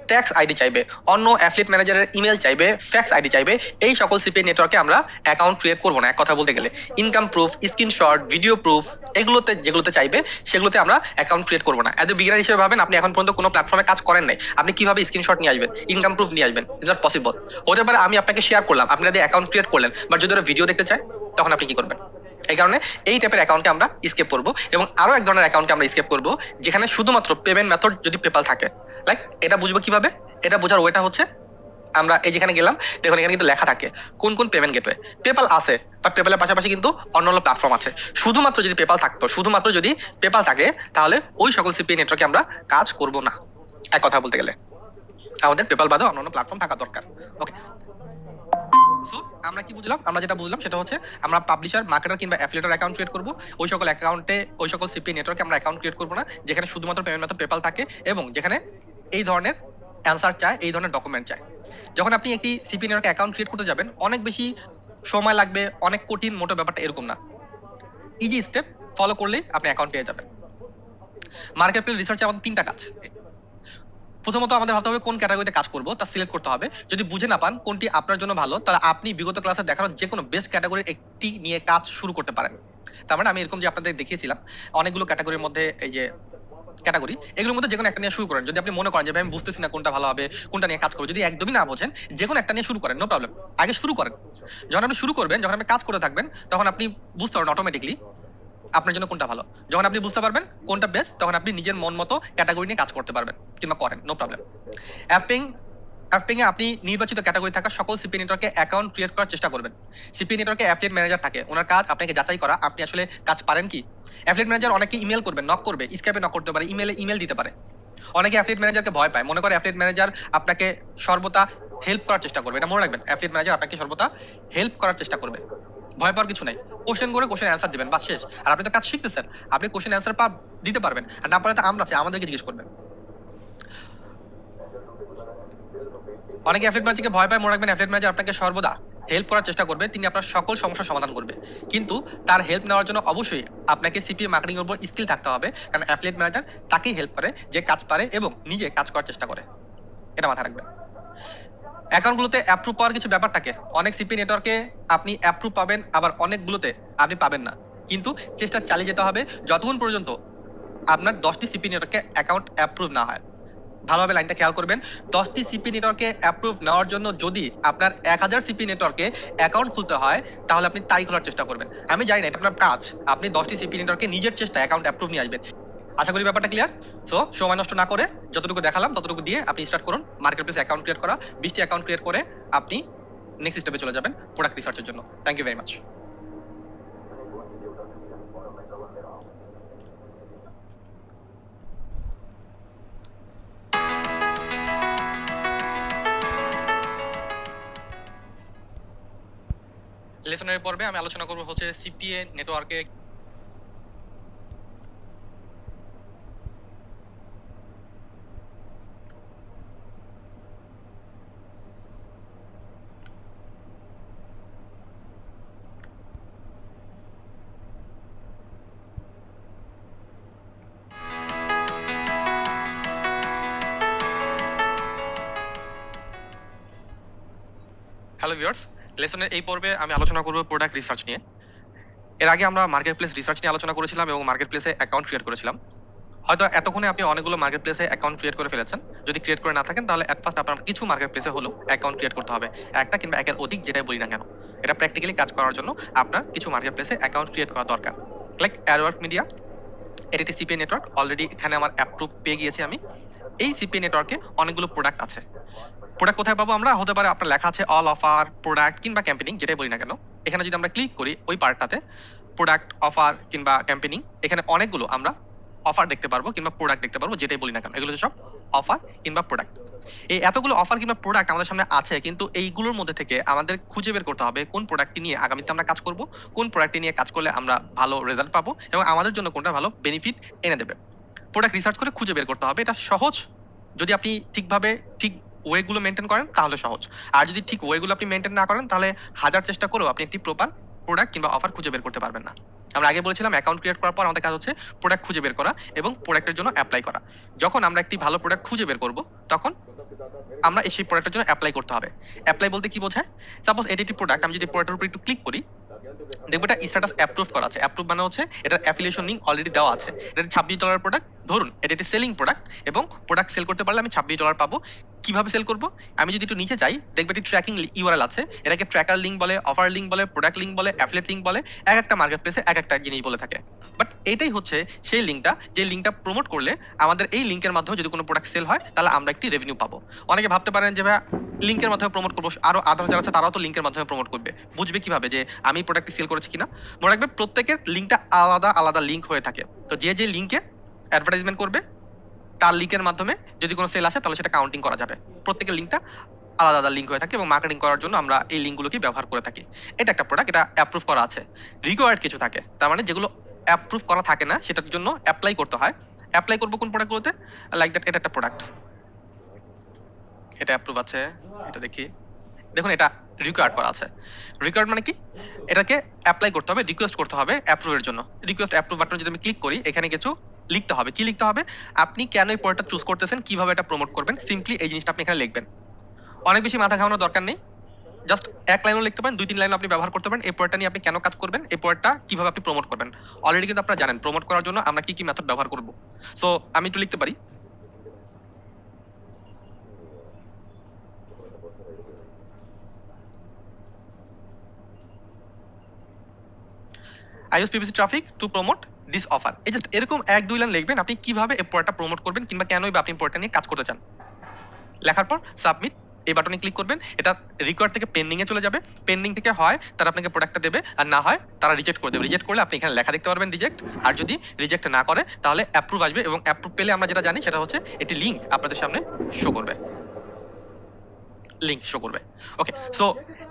ট্যাক্স আইডি চাইবে, অন্য অ্যাফিলিয়েট ম্যানেজারের ইমেল চাইবে, ফ্যাক্স আইডি চাইবে, এই সকল সিপিএ নেটওয়ার্কে আমরা অ্যাকাউন্ট ক্রিয়েট করবো না। এক কথা বলতে গেলে income proof, screenshot, video proof, এগুলোতে যেগুলোতে চাইবে সেগুলোতে আমরা অ্যাকাউন্ট ক্রিয়েট করবো না। এজ এ বিগিনার হিসেবে ভাবেন, আপনি এখন পর্যন্ত কোনো প্ল্যাটফর্মে কাজ করেন নাই, আপনি কিভাবে স্ক্রিনশট নিয়ে আসবেন, ইনকাম প্রুফ নিয়ে আসবেন? It's not possible. হতে পারে আমি আপনাকে শেয়ার করলাম, আপনি যদি অ্যাকাউন্ট ক্রিয়েট করলেন, বাট যদি ওরা ভিডিও দেখতে চায় তখন আপনি কি করবেন? এই কারণে এই টাইপের অ্যাকাউন্টকে আমরা স্কেপ করবো। এবং আরো এক ধরনের অ্যাকাউন্টকে আমরা স্কেপ করবো যেখানে শুধুমাত্র পেমেন্ট মেথড যদি পেপাল থাকে। লাইক এটা বুঝবো কিভাবে? এটা বোঝার ওয়েটা হচ্ছে, আমরা এই যেখানে গেলাম, দেখুন এখানে কিন্তু লেখা থাকে কোন কোন পেমেন্ট গেটওয়ে। পেপাল আছে, বাট পেপালের পাশাপাশি কিন্তু অন্যান্য প্ল্যাটফর্ম আছে। শুধুমাত্র যদি পেপাল থাকতো, শুধুমাত্র যদি পেপাল থাকে, তাহলে ওই সকল সিপি নেটওয়ার্কে আমরা কাজ করব না। এক কথা বলতে গেলে আমাদের পেপাল বাদে অন্যান্য প্ল্যাটফর্ম থাকা দরকার। ওকে, সো আমরা কি বুঝলাম? আমরা যেটা বুঝলাম সেটা হচ্ছে আমরা পাবলিশার, মার্কেটার কিংবা অ্যাফিলিয়েটর অ্যাকাউন্ট ক্রিয়েট করব। ওই সকল অ্যাকাউন্টে, ওই সকল সিপি নেটওয়ার্কে আমরা অ্যাকাউন্ট ক্রিয়েট করব না যেখানে শুধুমাত্র পেমেন্ট মেথড পেপাল থাকে এবং যেখানে এই ধরনের অ্যান্সার চায়, এই ধরনের ডকুমেন্ট চায়। যখন আপনি একটি সিপি নেটওয়ার্কে অ্যাকাউন্ট ক্রিয়েট করতে যাবেন, অনেক বেশি সময় লাগবে, অনেক কঠিন, মোটো ব্যাপারটা এরকম না। ইজি স্টেপ ফলো করলেই আপনি অ্যাকাউন্ট পেয়ে যাবেন। মার্কেট প্লেস রিসার্চে আমাদের 3টা কাজ। প্রথমত আমাদের ভাবতে হবে কোন ক্যাটাগরিতে কাজ করব, তা সিলেক্ট করতে হবে। যদি বুঝে না পান কোনটি আপনার জন্য ভালো, তাহলে আপনি বিগত ক্লাসে দেখানো যে কোনো বেস্ট ক্যাটাগরির একটি নিয়ে কাজ শুরু করতে পারেন। তার মানে আমি এরকম যে আপনাদের দেখিয়েছিলাম অনেকগুলো ক্যাটাগরির মধ্যে, এই যে ক্যাটাগরি, এগুলোর মধ্যে যে কোনো একটা নিয়ে শুরু করেন। যদি আপনি মনে করেন যে ভাই আমি বুঝতেছি না কোনটা ভালো হবে, কোনটা নিয়ে কাজ করবো, যদি একদমই না বোঝেন, যে কোনো একটা নিয়ে শুরু করেন, নো প্রবলেম। আগে শুরু করেন। যখন আপনি শুরু করবেন, যখন আপনি কাজ করে থাকবেন, তখন আপনি বুঝতে পারবেন অটোমেটিকলি আপনার জন্য কোনটা ভালো। যখন আপনি বুঝতে পারবেন কোনটা বেস্ট, তখন আপনি নিজের মন মতো ক্যাটাগরি নিয়ে কাজ করতে পারবেন কিংবা করেন, নো প্রবলেম। অ্যাপিং অ্যাপিং এ আপনি নির্বাচিত ক্যাটাগরি থাকা সকল সিপি নেটওয়ার্কে অ্যাকাউন্ট ক্রিয়েট করার চেষ্টা করবেন। সিপি নেটওয়ার্কে অ্যাফিলিয়েট ম্যানেজার থাকে, ওনার কাজ আপনাকে যাচাই করা আপনি আসলে কাজ পারেন কি। অ্যাফিলিয়েট ম্যানেজার অনেকে ইমেল করবে, নক করবে, স্কাইপে নক করতে পারে, ইমেল দিতে পারে। অনেকে অ্যাফিলিয়েট ম্যানেজারকে ভয় পায়, মনে করে অ্যাফিলিয়েট ম্যানেজার আপনাকে সর্বদা হেল্প করার চেষ্টা করবে। এটা মনে রাখবেন, অ্যাফিলিয়েট ম্যানেজার আপনাকে সর্বদা হেল্প করার চেষ্টা করবে। ভয় পাওয়ার কিছু নাই। কোশ্চেন করে কোশ্চেন অ্যান্সার দিবেন, বাস শেষ। আর আপনি তো কাজ শিখতেছেন, আপনি কোশ্চেন অ্যান্সার দিতে পারবেন। আর না পারলে তো আমরা চাই, আমাদেরকে জিজ্ঞেস করবেন। অনেকে অ্যাফিলিয়েট ম্যানেজারকে ভয় পায়, মনে রাখবেন অ্যাফিলিয়েট ম্যানেজার আপনাকে সর্বদা হেল্প করার চেষ্টা করবে। তিনি আপনার সকল সমস্যার সমাধান করবে, কিন্তু তার হেল্প নেওয়ার জন্য অবশ্যই আপনাকে সিপিএ মার্কেটিং এর উপর স্কিল থাকতে হবে। কারণ অ্যাফিলিয়েট ম্যানেজার তাকেই হেল্প করে যে কাজ পারে এবং নিজে কাজ করার চেষ্টা করে। এটা মাথায় রাখবেন। অ্যাকাউন্টগুলোতে অ্যাপ্রুভ পাওয়ার কিছু ব্যাপার থাকে। অনেক সিপি নেটওয়ার্কে আপনি অ্যাপ্রুভ পাবেন, আবার অনেকগুলোতে আপনি পাবেন না। কিন্তু চেষ্টা চালিয়ে যেতে হবে যতক্ষণ পর্যন্ত আপনার 10টি সিপি নেটওয়ার্কে অ্যাকাউন্ট অ্যাপ্রুভ না হয়। ভালোভাবে লাইনটা খেয়াল করবেন। 10টি সিপি নেটওয়ার্কে অ্যাপ্রুভ নেওয়ার জন্য যদি আপনার 1000 সিপি নেটওয়ার্কে অ্যাকাউন্ট খুলতে হয়, তাহলে আপনি তাই খোলার চেষ্টা করবেন। আমি জানি না এটা আপনার কাজ, আপনি 10টি সিপি নেটওয়ার্কে নিজের চেষ্টায় অ্যাকাউন্ট অ্যাপ্রুভ নিয়ে আসবেন। আশা করি ব্যাপারটা ক্লিয়ার। সো সময় নষ্ট না করে যতটুকু দেখালাম ততটুকু দিয়ে আপনি স্টার্ট করুন মার্কেট প্লেস অ্যাকাউন্ট ক্রিয়েট করা। 20টি অ্যাকাউন্ট ক্রিয়েট করে আপনি নেক্সট স্টেপে চলে যাবেন প্রোডাক্ট রিসার্চের জন্য। Thank you very much. লেসনের পর্বে আমি আলোচনা করব হচ্ছে সিপিএ নেটওয়ার্কে হ্যালো ভিউয়ার্স, লেসনের এই পর্বে আমি আলোচনা করব প্রোডাক্ট রিসার্চ নিয়ে। এর আগে আমরা মার্কেট প্লেস রিসার্চ নিয়ে আলোচনা করেছিলাম এবং মার্কেট প্লেসে অ্যাকাউন্ট ক্রিয়েট করেছিলাম। হয়তো এতক্ষণে আপনি অনেকগুলো মার্কেট প্লেসে অ্যাকাউন্ট ক্রিয়েট করে ফেলেছেন। যদি ক্রিয়েট করে না থাকেন, তাহলে অ্যাট ফার্স্ট আপনার কিছু মার্কেট প্লেসে হলো অ্যাকাউন্ট ক্রিয়েট করতে হবে। একটা কিংবা একের অধিক, যেটাই বলি না কেন, এটা প্র্যাকটিক্যালি কাজ করার জন্য আপনার কিছু মার্কেট প্লেসে অ্যাকাউন্ট ক্রিয়েট করা দরকার। লাইক অ্যাডওয়ার্ক মিডিয়া, এটি একটি সিপিএ নেটওয়ার্ক। অলরেডি এখানে আমার অ্যাপ্রুভ পেয়ে গিয়েছি আমি। এই সিপিএ নেটওয়ার্কে অনেকগুলো প্রোডাক্ট আছে। প্রোডাক্ট কোথায় পাবো আমরা? হতে পারে আপনার লেখা আছে অল অফার, প্রোডাক্ট কিংবা ক্যাম্পেনিং, যেটাই বলি না কেন। এখানে যদি আমরা ক্লিক করি ওই পার্টটাতে প্রোডাক্ট, অফার কিংবা ক্যাম্পেনিং, এখানে অনেকগুলো আমরা অফার দেখতে পারবো কিংবা প্রোডাক্ট দেখতে পারবো, যেটাই বলি না কেন। এগুলো হচ্ছে সব অফার কিংবা প্রোডাক্ট। এই এতগুলো অফার কিংবা প্রোডাক্ট আমাদের সামনে আছে, কিন্তু এইগুলোর মধ্যে থেকে আমাদের খুঁজে বের করতে হবে কোন প্রোডাক্টটি নিয়ে আগামীতে আমরা কাজ করব, কোন প্রোডাক্টটি নিয়ে কাজ করলে আমরা ভালো রেজাল্ট পাবো এবং আমাদের জন্য কোনটা ভালো বেনিফিট এনে দেবে। প্রোডাক্ট রিসার্চ করে খুঁজে বের করতে হবে। এটা সহজ যদি আপনি ঠিকভাবে ঠিক ওয়েগুলো মেনটেন করেন, তাহলে সহজ। আর যদি ঠিক ওয়েগুলো আপনি মেনটেন না করেন, তাহলে হাজার চেষ্টা করেও আপনি একটি প্রপার প্রোডাক্ট কিংবা অফার খুঁজে বের করতে পারবেন না। আমরা আগে বলেছিলাম অ্যাকাউন্ট ক্রিয়েট করার পর আমাদের কাজ হচ্ছে প্রোডাক্ট খুঁজে বের করা এবং প্রোডাক্টের জন্য অ্যাপ্লাই করা। যখন আমরা একটি ভালো প্রোডাক্ট খুঁজে বের করব, তখন আমরা সেই প্রোডাক্টের জন্য অ্যাপ্লাই করতে হবে। অ্যাপ্লাই বলতে কি বোঝায়? সাপোজ এটি একটি প্রোডাক্ট, আমি যদি প্রোডাক্টের উপর একটু ক্লিক করি, দেখবো এটা স্ট্যাটাস অ্যাপ্রুভ করা আছে। অ্যাপ্রুভ মানে হচ্ছে এটার অ্যাফিলিয়েশন লিংক অলরেডি দেওয়া আছে। এটা $26 প্রোডাক্ট, ধরুন এটা একটি সেলিং প্রোডাক্ট এবং প্রোডাক্ট সেল করতে পারলে আমি $26 পাবো। কিভাবে সেল করব? আমি যদি একটু নিচে যাই, দেখবে একটি ট্র্যাকিং ইউআরএল আছে। এটাকে ট্র্যাকার লিংক বলে, অফার লিংক বলে, প্রোডাক্ট লিংক বলে, অ্যাফিলিয়েট লিংক বলে। এক একটা মার্কেট প্লেসে এক একটা জিনিস বলে থাকে। বাট এটাই হচ্ছে সেই লিংকটা, যে লিংকটা প্রমোট করলে আমাদের এই লিংকের মাধ্যমে যদি কোনো প্রোডাক্ট সেল হয়, তাহলে আমরা একটি রেভিনিউ পাবো। অনেকে ভাবতে পারেন যে ভাই লিংকের মাধ্যমে প্রমোট করবো, আরো আদার যারা আছে তারাও তো লিংকের মাধ্যমে প্রমোট করবে, বুঝবে কিভাবে যে আমি প্রোডাক্টটি সেল করেছি কিনা? মনে রাখবে প্রত্যেকের লিংকটা আলাদা আলাদা লিংক হয়ে থাকে। তো যে যে লিংকে অ্যাডভার্টাইজমেন্ট করবে, তার লিংকের মাধ্যমে যদি কোনো সেল আসে, তাহলে সেটা কাউন্টিং করা যাবে। প্রত্যেকের লিংকটা আলাদা আলাদা লিংক হয়ে থাকে এবং মার্কেটিং করার জন্য আমরা এই লিংকগুলোকে ব্যবহার করে থাকি। এটা একটা প্রোডাক্ট, এটা অ্যাপ্রুভ করা আছে। রিকোয়ার্ড কিছু থাকে, তার মানে যেগুলো অ্যাপ্রুভ করা থাকে না, সেটার জন্য অ্যাপ্লাই করতে হয়। অ্যাপ্লাই করবো কোন প্রোডাক্টগুলোতে? লাইক দ্যাট, এটা একটা প্রোডাক্ট, এটা অ্যাপ্রুভ আছে। এটা দেখি, দেখুন এটা রিকোয়ার্ড করা আছে। রিকোয়ার্ড মানে কি? এটাকে অ্যাপ্লাই করতে হবে, রিকোয়েস্ট করতে হবে অ্যাপ্রুভের জন্য। রিকোয়েস্ট অ্যাপ্রুভ বাটনে যদি আমি ক্লিক করি, এখানে কিছু লিখতে হবে। কি লিখতে হবে? আপনি কেন এই প্রোডাক্টটা চুজ করতেছেন, কিভাবে এটা প্রমোট করবেন, সিম্পলি এই জিনিসটা আপনি এখানে লিখবেন। অনেক বেশি মাথা ঘামানোর দরকার নেই। জাস্ট এক লাইনও লিখতে পারেন, 2-3 লাইনও আপনি ব্যবহার করতে পারেন। এই প্রোডাক্টটা নিয়ে আপনি কেন কাজ করবেন, এই প্রোডাক্টটা কিভাবে আপনি প্রমোট করবেন। অলরেডি কিন্তু আপনারা জানেন প্রমোট করার জন্য আমরা কি কি মেথড ব্যবহার করব। সো আমি একটু লিখতে পারি, I use PPC traffic to promote this offer। এই জাস্ট এরকম 1-2 লাইন লিখবেন আপনি কিভাবে এই প্রোডাক্টটা প্রমোট করবেন কিংবা কেনই বা আপনি প্রোডাক্টটা নিয়ে কাজ করতে চান। লেখার পর সাবমিট এই বাটনে ক্লিক করবেন। এটা রিকোয়ার্ড থেকে পেন্ডিং এ চলে যাবে। পেন্ডিং থেকে হয় তারা আপনাকে প্রোডাক্টটা দেবে, আর না হয় তারা রিজেক্ট করে দেবে। রিজেক্ট করলে আপনি এখানে লেখা দেখতে পারবেন রিজেক্ট। আর যদি রিজেক্ট না করে, তাহলে অ্যাপ্রুভ আসবে এবং অ্যাপ্রুভ পেলে আমরা যেটা জানি সেটা হচ্ছে একটি লিংক আপনাদের সামনে শো করবে, লিংক শো করবে। ওকে, সো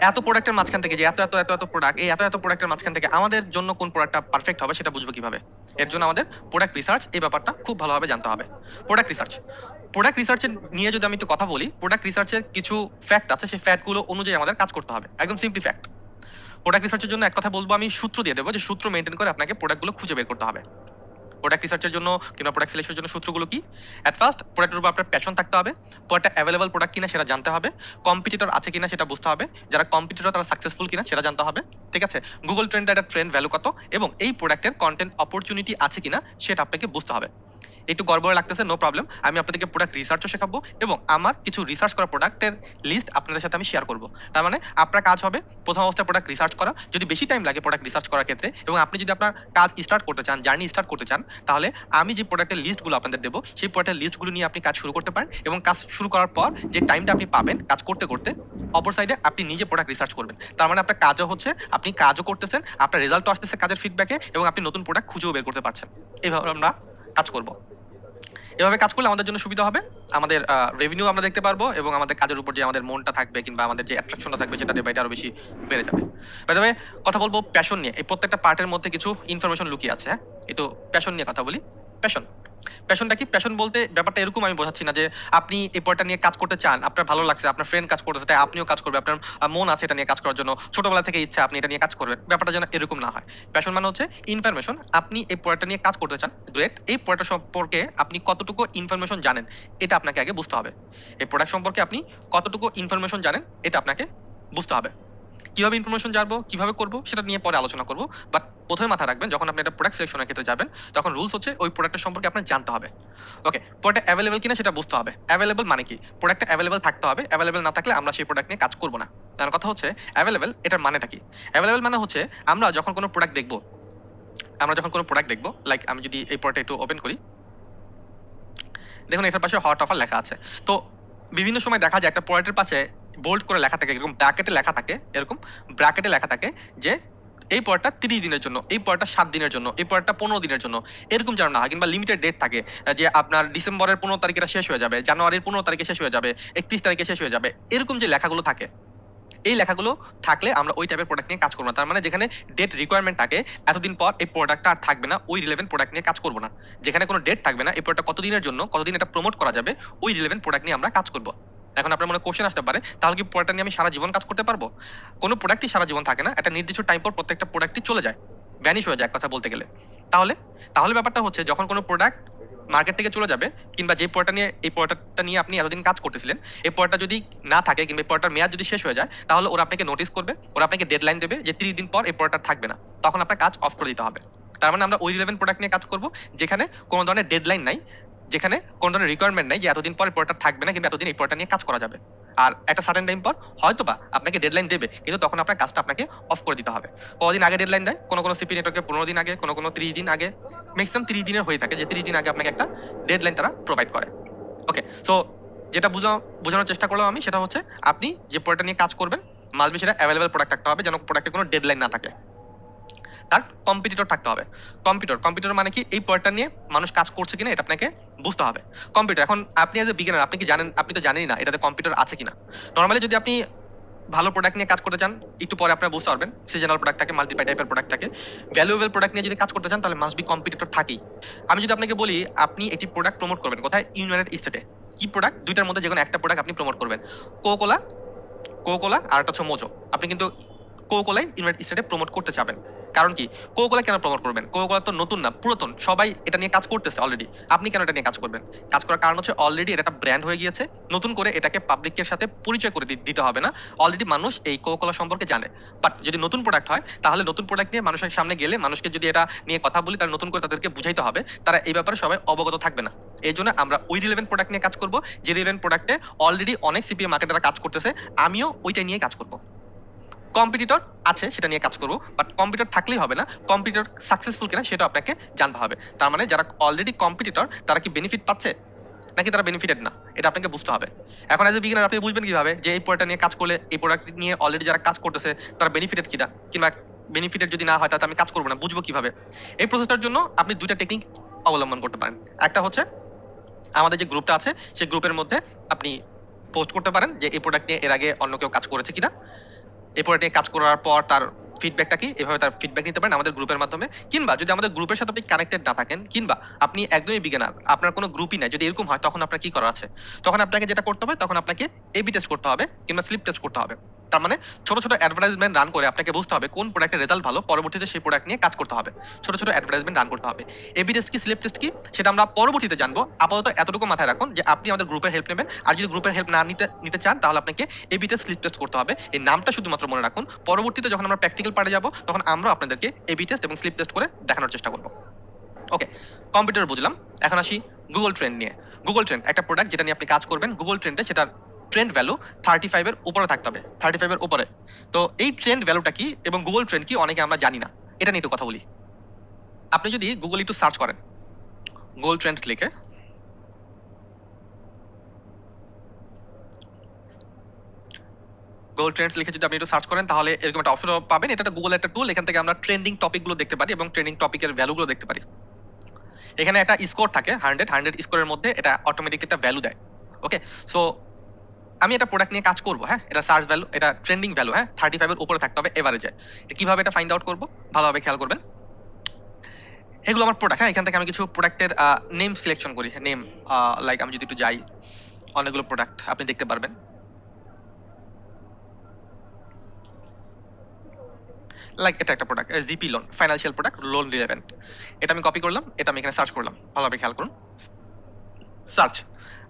এত প্রোডাক্টের মাঝখান থেকে যে এত এত এত এত প্রোডাক্ট, এই এত এত প্রোডাক্টের মাঝখান থেকে আমাদের জন্য কোন প্রোডাক্টটা পারফেক্ট হবে সেটা বুঝবো কিভাবে? এর জন্য আমাদের প্রোডাক্ট রিসার্চ এই ব্যাপারটা খুব ভালোভাবে জানতে হবে। প্রোডাক্ট রিসার্চ, প্রোডাক্ট রিসার্চের নিয়ে যদি আমি একটু কথা বলি, প্রোডাক্ট রিসার্চের কিছু ফ্যাক্ট আছে, সেই ফ্যাক্টগুলো অনুযায়ী আমাদের কাজ করতে হবে। একদম সিম্পলি ফ্যাক্ট। প্রোডাক্ট রিসার্চের জন্য এক কথা বলবো, আমি সূত্র দিয়ে দেবো, যে সূত্র মেনটেন করে আপনাকে প্রোডাক্টগুলো খুঁজে বের করতে হবে। প্রোডাক্ট রিসার্চের জন্য কিংবা প্রোডাক্ট সিলেকশনের জন্য সূত্রগুলো কি? এট ফার্স্ট প্রোডাক্টের উপর আপনার প্যাশন থাকতে হবে। প্রোডাক্টটা অ্যাভেলেবল প্রোডাক্ট কিনা সেটা জানতে হবে। কম্পিটিটর আছে কিনা সেটা বুঝতে হবে। যারা কম্পিটিটর তারা সাকসেসফুল কিনা সেটা জানতে হবে। ঠিক আছে, গুগল ট্রেন্ড একটা ট্রেন্ড ভ্যালু কত এবং এই প্রোডাক্টের কন্টেন্ট অপরচুনিটি আছে কিনা সেটা আপনাকে বুঝতে হবে। একটু গড়বড় লাগতেছে, নো প্রবলেম, আমি আপনাদেরকে প্রোডাক্ট রিসার্চও শেখাবো এবং আমার কিছু রিসার্চ করা প্রোডাক্টের লিস্ট আপনাদের সাথে আমি শেয়ার করবো। তার মানে আপনার কাজ হবে প্রথম অবস্থায় প্রোডাক্ট রিসার্চ করা। যদি বেশি টাইম লাগে প্রোডাক্ট রিসার্চ করার ক্ষেত্রে এবং আপনি যদি আপনার কাজ স্টার্ট করতে চান, জার্নি স্টার্ট করতে চান, তাহলে আমি যে প্রোডাক্টের লিস্টগুলো আপনাদের দেবো, সেই প্রোডাক্টের লিস্টগুলো নিয়ে আপনি কাজ শুরু করতে পারেন এবং কাজ শুরু করার পর যে টাইমটা আপনি পাবেন কাজ করতে করতে, অপর সাইডে আপনি নিজে প্রোডাক্ট রিসার্চ করবেন। তার মানে আপনার কাজও হচ্ছে, আপনি কাজও করতেছেন, আপনার রেজাল্টও আসতেছে কাজের ফিডব্যাকে এবং আপনি নতুন প্রোডাক্ট খুঁজেও বের করতে পারছেন। এইভাবে আমরা কাজ করব। এভাবে কাজ করলে আমাদের জন্য সুবিধা হবে, আমাদের রেভিনিউ আমরা দেখতে পারবো এবং আমাদের কাজের উপর যে আমাদের মনটা থাকবে কিংবা আমাদের যে অ্যাট্রাকশনটা থাকবে সেটা ডে বাই ডে আরো বেশি বেড়ে যাবে। বাই দ্য ওয়ে, কথা বলবো প্যাশন নিয়ে। এই প্রত্যেকটা পার্টের মধ্যে কিছু ইনফরমেশন লুকিয়ে আছে। হ্যাঁ, একটু প্যাশন নিয়ে কথা বলি। প্যাশন, প্যাশনটা কি? প্যাশন বলতে ব্যাপারটা এরকম আমি বোঝাচ্ছি না যে আপনি এই পড়াটা নিয়ে কাজ করতে চান, আপনার ভালো লাগছে, আপনার ফ্রেন্ড কাজ করতেছে তাই আপনিও কাজ করবেন, আপনার মন আছে এটা নিয়ে কাজ করার জন্য, ছোটবেলা থেকে ইচ্ছা আপনি এটা নিয়ে কাজ করবেন, ব্যাপারটা যেন এরকম না হয়। প্যাশন মানে হচ্ছে ইনফরমেশন। আপনি এই পড়াটা নিয়ে কাজ করতে চান, গ্রেট। এই পড়াটা সম্পর্কে আপনি কতটুকু ইনফরমেশন জানেন এটা আপনাকে আগে বুঝতে হবে। এই প্রোডাক্ট সম্পর্কে আপনি কতটুকু ইনফরমেশন জানেন এটা আপনাকে বুঝতে হবে। কিভাবে ইনফরমেশন জানবো, কিভাবে করবো সেটা নিয়ে পরে আলোচনা করবো। বাট প্রথমে মাথায় রাখবেন, যখন আপনি একটা প্রোডাক্ট সিলেকশনের ক্ষেত্রে যাবেন, তখন রুলস হচ্ছে ওই প্রোডাক্টের সম্পর্কে আপনার জানতে হবে। ওকে, প্রোডাক্ট অ্যাভেলেবল কিনা সেটা বুঝতে হবে। অ্যাভেলেবল মানে কি? প্রোডাক্টটা অ্যাভেলেবল থাকতে হবে। অ্যাভেলেবল না থাকলে আমরা সেই প্রোডাক্ট নিয়ে কাজ করবো না। তার কথা হচ্ছে অ্যাভেলেবল, এটার মানেটা কি? অ্যাভেলেবল মানে হচ্ছে আমরা যখন কোনো প্রোডাক্ট দেখবো, লাইক আমি যদি এই প্রোডাক্ট একটু ওপেন করি, দেখুন এটার পাশে হট অফার লেখা আছে। তো বিভিন্ন সময় দেখা যায় একটা প্রোডাক্টের পাশে বোল্ড করে লেখা থাকে, এরকম ব্র্যাকেটে লেখা থাকে যে এই প্রোডাক্টটা 30 দিনের জন্য, এই প্রোডাক্টটা 7 দিনের জন্য, এই প্রোডাক্টটা 15 দিনের জন্য, এরকম যেন না হয়। কিংবা লিমিটেড ডেট থাকে যে আপনার ডিসেম্বরের 15 তারিখে এটা শেষ হয়ে যাবে, জানুয়ারির 15 তারিখে শেষ হয়ে যাবে, 31 তারিখে শেষ হয়ে যাবে, এরকম যে লেখাগুলো থাকে, এই লেখাগুলো থাকলে আমরা ওই টাইপের প্রোডাক্ট নিয়ে কাজ করবো না। তার মানে যেখানে ডেট রিকোয়ারমেন্ট থাকে, এতদিন পর এই প্রোডাক্টটা আর থাকবে না, ওই রিলেভেন্ট প্রোডাক্ট নিয়ে কাজ করবো না। যেখানে কোনো ডেট থাকবে না, এই প্রোডাক্টটা কতদিনের জন্য, কতদিন এটা প্রমোট করা যাবে, ওই রিলেভেন্ট প্রোডাক্ট নিয়ে আমরা কাজ করবো। এখন আপনার মনে কোশ্চেন আসতে পারে, তাহলে কি প্রোডাক্টটা নিয়ে আমি সারা জীবন কাজ করতে পারবো? কোনো প্রোডাক্টই সারা জীবন থাকে না, একটা নির্দিষ্ট টাইম পর প্রত্যেকটা প্রোডাক্টই চলে যায়, ভ্যানিশ হয়ে যায় এক কথা বলতে গেলে। তাহলে তাহলে ব্যাপারটা হচ্ছে, যখন কোনো প্রোডাক্ট মার্কেট থেকে চলে যাবে, কিংবা যে প্রোডাক্টটা নিয়ে আপনি এতদিন কাজ করতেছিলেন, এই প্রোডাক্টটা যদি না থাকে, কিংবা এই প্রোডাক্টের মেয়াদ যদি শেষ হয়ে যায়, তাহলে ওরা আপনাকে নোটিস করবে, ওরা আপনাকে ডেডলাইন দেবে যে 30 দিন পর এই প্রোডাক্টটা থাকবে না, তখন আপনার কাজ অফ করে দিতে হবে। তার মানে আমরা ওই রিলেভেন্ট প্রোডাক্ট নিয়ে কাজ করব যেখানে কোনো ধরনের ডেডলাইন নাই, যেখানে কোনো ধরনের রিকোয়ারমেন্ট নাই যে এতদিন পর এই প্রোডাক্টটা থাকবে না, কিংবা এতদিন এই প্রোডাক্টটা নিয়ে কাজ করা যাবে। আর একটা সার্টেন টাইম পর হয়তোবা আপনাকে ডেডলাইন দেবে, কিন্তু তখন আপনার কাজটা আপনাকে অফ করে দিতে হবে। কদিন আগে ডেডলাইন দেয়, কোনো সিপি নেটওয়ার্কে 15 দিন আগে, কোনো 30 দিন আগে, ম্যাক্সিমাম 30 দিনের হয়ে থাকে, যে 30 দিন আগে আপনাকে একটা ডেডলাইন তারা প্রোভাইড করে। ওকে, সো যেটা বোঝানোর চেষ্টা করলাম আমি, সেটা হচ্ছে আপনি যে প্রোডাক্টটা নিয়ে কাজ করবেন, মাস্ট বি সেটা অ্যাভেলেবল প্রোডাক্ট থাকতে হবে, যেন প্রোডাক্টে কোনো ডেডলাইন না থাকে। তার কম্পিটিটর থাকতে হবে। কম্পিটিটর মানে কি, এই প্রোডাক্টটা নিয়ে মানুষ কাজ করছে কিনা এটা আপনাকে বুঝতে হবে। কম্পিটিটর, এখন আপনি এজ এ বিগিনার, আপনি কি জানেন, আপনি তো জানেনই না এটাতে কম্পিটিটর আছে কিনা। নরমালি যদি আপনি ভালো প্রোডাক্ট নিয়ে কাজ করতে চান, একটু পরে আপনারা বুঝতে পারবেন, সিজনাল প্রোডাক্ট থাকে, মাল্টিপ্লাই টাইপের প্রোডাক্ট থাকে, ভ্যালুয়েবল প্রোডাক্ট নিয়ে যদি কাজ করতে চান, তাহলে মাস্ট বি কম্পিটিটর থাকেই। আমি যদি আপনাকে বলি, আপনি একটি প্রোডাক্ট প্রমোট করবেন কোথায়, ইউনাইটেড স্টেটে, কি প্রোডাক্ট, দুইটার মধ্যে যে কোনো একটা প্রোডাক্ট আপনি প্রমোট করবেন, কোকোলা আর একটা হচ্ছে মোজো। আপনি কিন্তু কোকোলাই ইউনাইটেড স্টেটে প্রমোট করতে চাবেন, কারণ কি, কোকোলা কেন প্রমোট করবেন? কোকোলা তো নতুন না, পুরাতন, সবাই এটা নিয়ে কাজ করতেছে অলরেডি, আপনি কেন এটা নিয়ে কাজ করবেন? কাজ করার কারণ হচ্ছে অলরেডি এটা একটা ব্র্যান্ড হয়ে গিয়েছে, নতুন করে এটাকে পাবলিকের সাথে পরিচয় করে দিতে হবে না, অলরেডি মানুষ এই কোকোলা সম্পর্কে জানে। বাট যদি নতুন প্রোডাক্ট হয়, তাহলে নতুন প্রোডাক্ট নিয়ে মানুষের সামনে গেলে, মানুষকে যদি এটা নিয়ে কথা বলি, তাহলে নতুন করে তাদেরকে বুঝাইতে হবে, তারা এই ব্যাপারে সবাই অবগত থাকবে না। এই জন্য আমরা ওই রিলেভেন্ট প্রোডাক্ট নিয়ে কাজ করব, যে রিলেভেন্ট প্রোডাক্টে অলরেডি অনেক সিপিএম মার্কেটাররা কাজ করতেছে, আমিও ওইটা নিয়ে কাজ করব। কম্পিটিটর আছে, সেটা নিয়ে কাজ করবো, বাট কম্পিটিটর থাকলেই হবে না, কম্পিটিটর সাকসেসফুল কিনা সেটা আপনাকে জানতে হবে। তার মানে যারা অলরেডি কম্পিটিটর, তারা কি বেনিফিট পাচ্ছে নাকি তারা বেনিফিটেড না, এটা আপনাকে বুঝতে হবে। এখন এজ এ বিগিনার আপনি বুঝবেন কিভাবে যে এই প্রোডাক্টটা নিয়ে কাজ করলে, এই প্রোডাক্ট নিয়ে অলরেডি যারা কাজ করতেছে তারা বেনিফিটেড কিনা, কিংবা বেনিফিটেড যদি না হয় তাহলে আমি কাজ করবো না, বুঝবো কিভাবে? এই প্রসেসটার জন্য আপনি দুইটা টেকনিক অবলম্বন করতে পারেন। একটা হচ্ছে আমাদের যে গ্রুপটা আছে, সেই গ্রুপের মধ্যে আপনি পোস্ট করতে পারেন যে এই প্রোডাক্ট নিয়ে এর আগে অন্য কেউ কাজ করেছে কিনা, এই প্রোডাক্ট নিয়ে কাজ করার পর তার ফিডব্যাকটা কি, এভাবে তার ফিডব্যাক নিতে পারেন আমাদের গ্রুপের মাধ্যমে। কিংবা যদি আমাদের গ্রুপের সাথে আপনি কানেক্টেড না থাকেন, কিংবা আপনি একদমই বিগিনার, আপনার কোনো গ্রুপই নাই, যদি এরকম হয়, তখন আপনার কি করার আছে? তখন আপনাকে যেটা করতে হবে, তখন আপনাকে এবি টেস্ট করতে হবে, কিংবা স্লিপ টেস্ট করতে হবে। তার মানে ছোট ছোট অ্যাডভার্টাইজমেন্ট রান করে আপনাকে বুঝতে হবে কোন প্রোডাক্টের রেজাল্ট ভালো, পরবর্তীতে সেই প্রোডাক্ট নিয়ে কাজ করতে হবে। ছোট ছোট অ্যাডভার্টাইজমেন্ট রান করতে হবে। এবি টেস্ট কি, স্লিপ টেস্ট কি, সেটা আমরা পরবর্তীতে জানবো। আপাতত এতটুকু মাথায় রাখুন যে আপনি আমাদের গ্রুপের হেল্প নেবেন, আর যদি গ্রুপের হেল্প না নিতে চান, তাহলে আপনাকে এবি টেস্ট, স্লিপ টেস্ট করতে হবে। এই নামটা শুধুমাত্র মনে রাখুন, পরবর্তীতে যখন আমরা প্র্যাকটিক্যাল পার্টে যাব, তখন আমরা আপনাদেরকে এবি টেস্ট এবং স্লিপ টেস্ট করে দেখানোর চেষ্টা করব। ওকে, কম্পিউটার বুঝলাম। এখন আসি গুগল ট্রেন্ড নিয়ে। গুগল ট্রেন্ড একটা প্রোডাক্ট যেটা নিয়ে আপনি কাজ করবেন, গুগল ট্রেন্ডে সেটার ট্রেন্ড ভ্যালু 35 এর উপরে থাকতে হবে, 35 এর উপরে। তো এই ট্রেন্ড ভ্যালুটা কি এবং গুগল ট্রেন্ড কি, অনেকে আমরা জানি না, এটা নিয়ে একটু কথা বলি। আপনি যদি গুগল একটু সার্চ করেন, গুগল ট্রেন্ড লিখে, গুগল ট্রেন্ডস লিখে যদি আপনি একটু সার্চ করেন, তাহলে এরকম একটা অপশন পাবেন। এটা গুগল একটা টুল, এখান থেকে আমরা ট্রেন্ডিং টপিকগুলো দেখতে পারি এবং ট্রেন্ডিং টপিকের ভ্যালুগুলো দেখতে পারি। এখানে একটা স্কোর থাকে 100 স্কোরের মধ্যে এটা অটোমেটিক একটা ভ্যালু দেয়। ওকে, সো আমি একটা প্রোডাক্ট নিয়ে কাজ করবো, হ্যাঁ, এটা সার্চ ভ্যালু, এটা ট্রেন্ডিং ভ্যালু, হ্যাঁ, 35 এর উপরে থাকতে হবে এভারেজে। কিভাবে এটা ফাইন্ড আউট করবো, ভালোভাবে খেয়াল করবেন। এগুলো আমার প্রোডাক্ট, হ্যাঁ, এখান থেকে আমি কিছু প্রোডাক্টের নেম সিলেকশন করি, নেম, লাইক আমি যদি একটু যাই, অনেকগুলো প্রোডাক্ট আপনি দেখতে পারবেন। লাইক এটা একটা product, GP loan, financial product, loan relevant. এটা আমি কপি করলাম, এটা আমি এখানে সার্চ করলাম, ভালোভাবে খেয়াল করুন। সার্চ,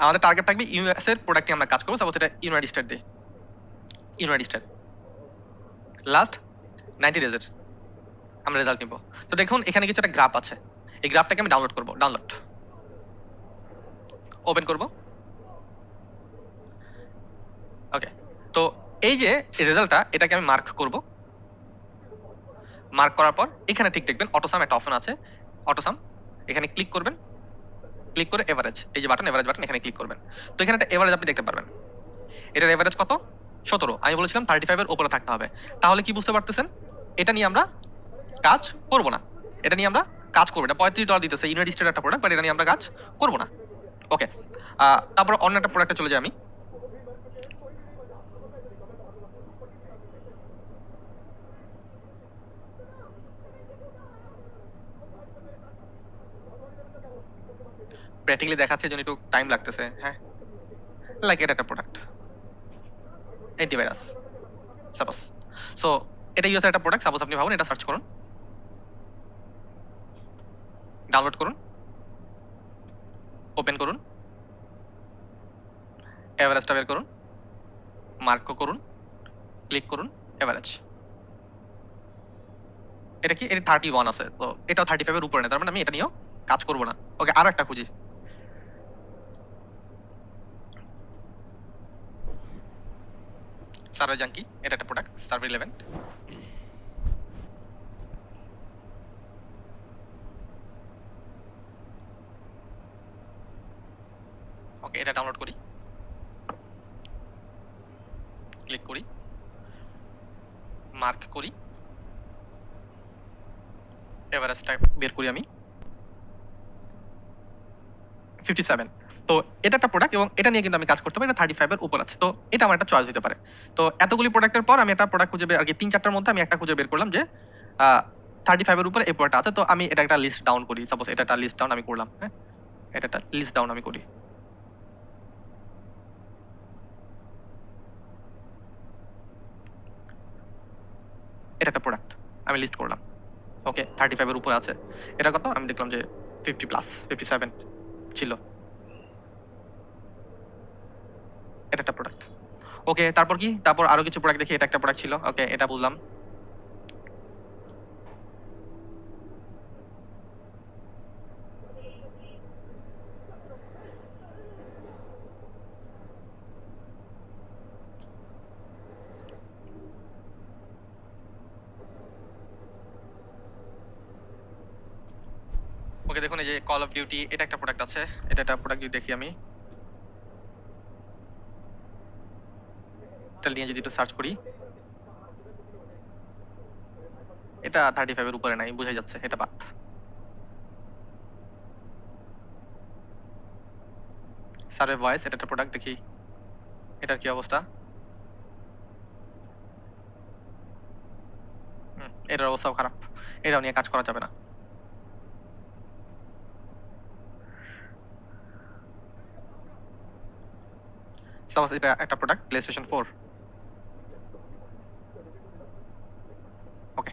আমাদের টার্গেট থাকবে ইউএস এর প্রোডাক্ট নিয়ে আমরা কাজ করবো, সাপোজ এটা ইউনাইটেড স্টেট দিই, ইউনাইটেড স্টেট, লাস্ট 90 ডেজের আমরা রেজাল্ট নিব। তো দেখুন এখানে কিছু একটা গ্রাফ আছে, এই গ্রাফটাকে আমি ডাউনলোড করব, ডাউনলোড, ওপেন করব। ওকে, তো এই যে রেজাল্টটা, এটাকে আমি মার্ক করব। মার্ক করার পর এখানে ঠিক দেখবেন অটোসাম একটা অপশন আছে, অটোসাম, এখানে ক্লিক করবেন। ক্লিক করে এভারেজ, এই যে বাটন এভারেজ বাটন, এখানে ক্লিক করবেন। তো এখানে একটা এভারেজ আপনি দেখতে পারবেন। এটার এভারেজ কত? 17। আমি বলেছিলাম 35 এর উপরে থাকতে হবে। তাহলে কি বুঝতে পারতেছেন? এটা নিয়ে আমরা কাজ করব না। এটা নিয়ে আমরা কাজ করব না। $35 দিতেছে, ইউনাইটেড স্টেটের একটা প্রোডাক্ট, বাট এটা নিয়ে আমরা কাজ করব না। ওকে, তারপর অন্য একটা প্রোডাক্টে চলে যাই আমি। প্র্যাকটিক্যালি দেখাচ্ছে জন্য একটু টাইম লাগতেছে। হ্যাঁ, লাইক এটা একটা প্রোডাক্ট, অ্যান্টিভাইরাস সাপোজ। সো এটা ইউএস একটা প্রোডাক্ট, সাপোজ আপনি ভাবুন, এটা সার্চ করুন, ডাউনলোড করুন, ওপেন করুন, এভারেজটা বের করুন, মার্ক করুন, ক্লিক করুন, এভারেজ। এটা কি? এটা 31 আছে, তো এটাও 35 এর উপরে না, তার মানে আমি এটা নিয়েও কাজ করব না। ওকে, আরো একটা খুঁজি। সার্ভে জাঙ্কি, এটা একটা প্রোডাক্ট, সার্ভে 11। ওকে, এটা ডাউনলোড করি, ক্লিক করি, মার্ক করি, এভারেজটা বের করি আমি 57। তো এটা একটা প্রোডাক্ট এবং এটা নিয়ে কিন্তু আমি কাজ করতে পারি, এটা 35 এর উপর আছে। তো এটা আমার একটা চয়েস হতে পারে। তো এতগুলি প্রোডাক্টের পর আমি একটা প্রোডাক্ট খুঁজে বের, আর কি 3-4টার মধ্যে আমি একটা খুঁজে বের করলাম যে 35 এর উপরে এই প্রোডাক্ট আছে। তো আমি এটা একটা লিস্ট ডাউন করি, সাপোজ এটা একটা লিস্ট ডাউন আমি করলাম। হ্যাঁ, এটা একটা লিস্ট ডাউন আমি করি। এটা একটা প্রোডাক্ট আমি লিস্ট করলাম। ওকে, 35 এর উপরে আছে। এটা কত? আমি দেখলাম যে 50 প্লাস, 57 ছিল। এটা একটা প্রোডাক্ট। ওকে, তারপর কি? তারপর আরো কিছু প্রোডাক্ট দেখি। এটা একটা প্রোডাক্ট ছিল। ওকে, এটা বুঝলাম। ওকে, দেখুন এই যে কল অফ ডিউটি, এটা একটা প্রোডাক্ট আছে। এটা একটা প্রোডাক্ট যদি দেখি আমি, এটা নিয়ে যদি একটু সার্চ করি, এটা 35 এর উপরে নাই, বোঝাই যাচ্ছে এটা বাদ। সার্ভে ভয়েস, এটা একটা প্রোডাক্ট, দেখি এটার কি অবস্থা। এটার অবস্থাও খারাপ, এটাও নিয়ে কাজ করা যাবে না। সাপোজ এটা একটা প্রোডাক্ট, প্লেস্টেশন 4। ওকে,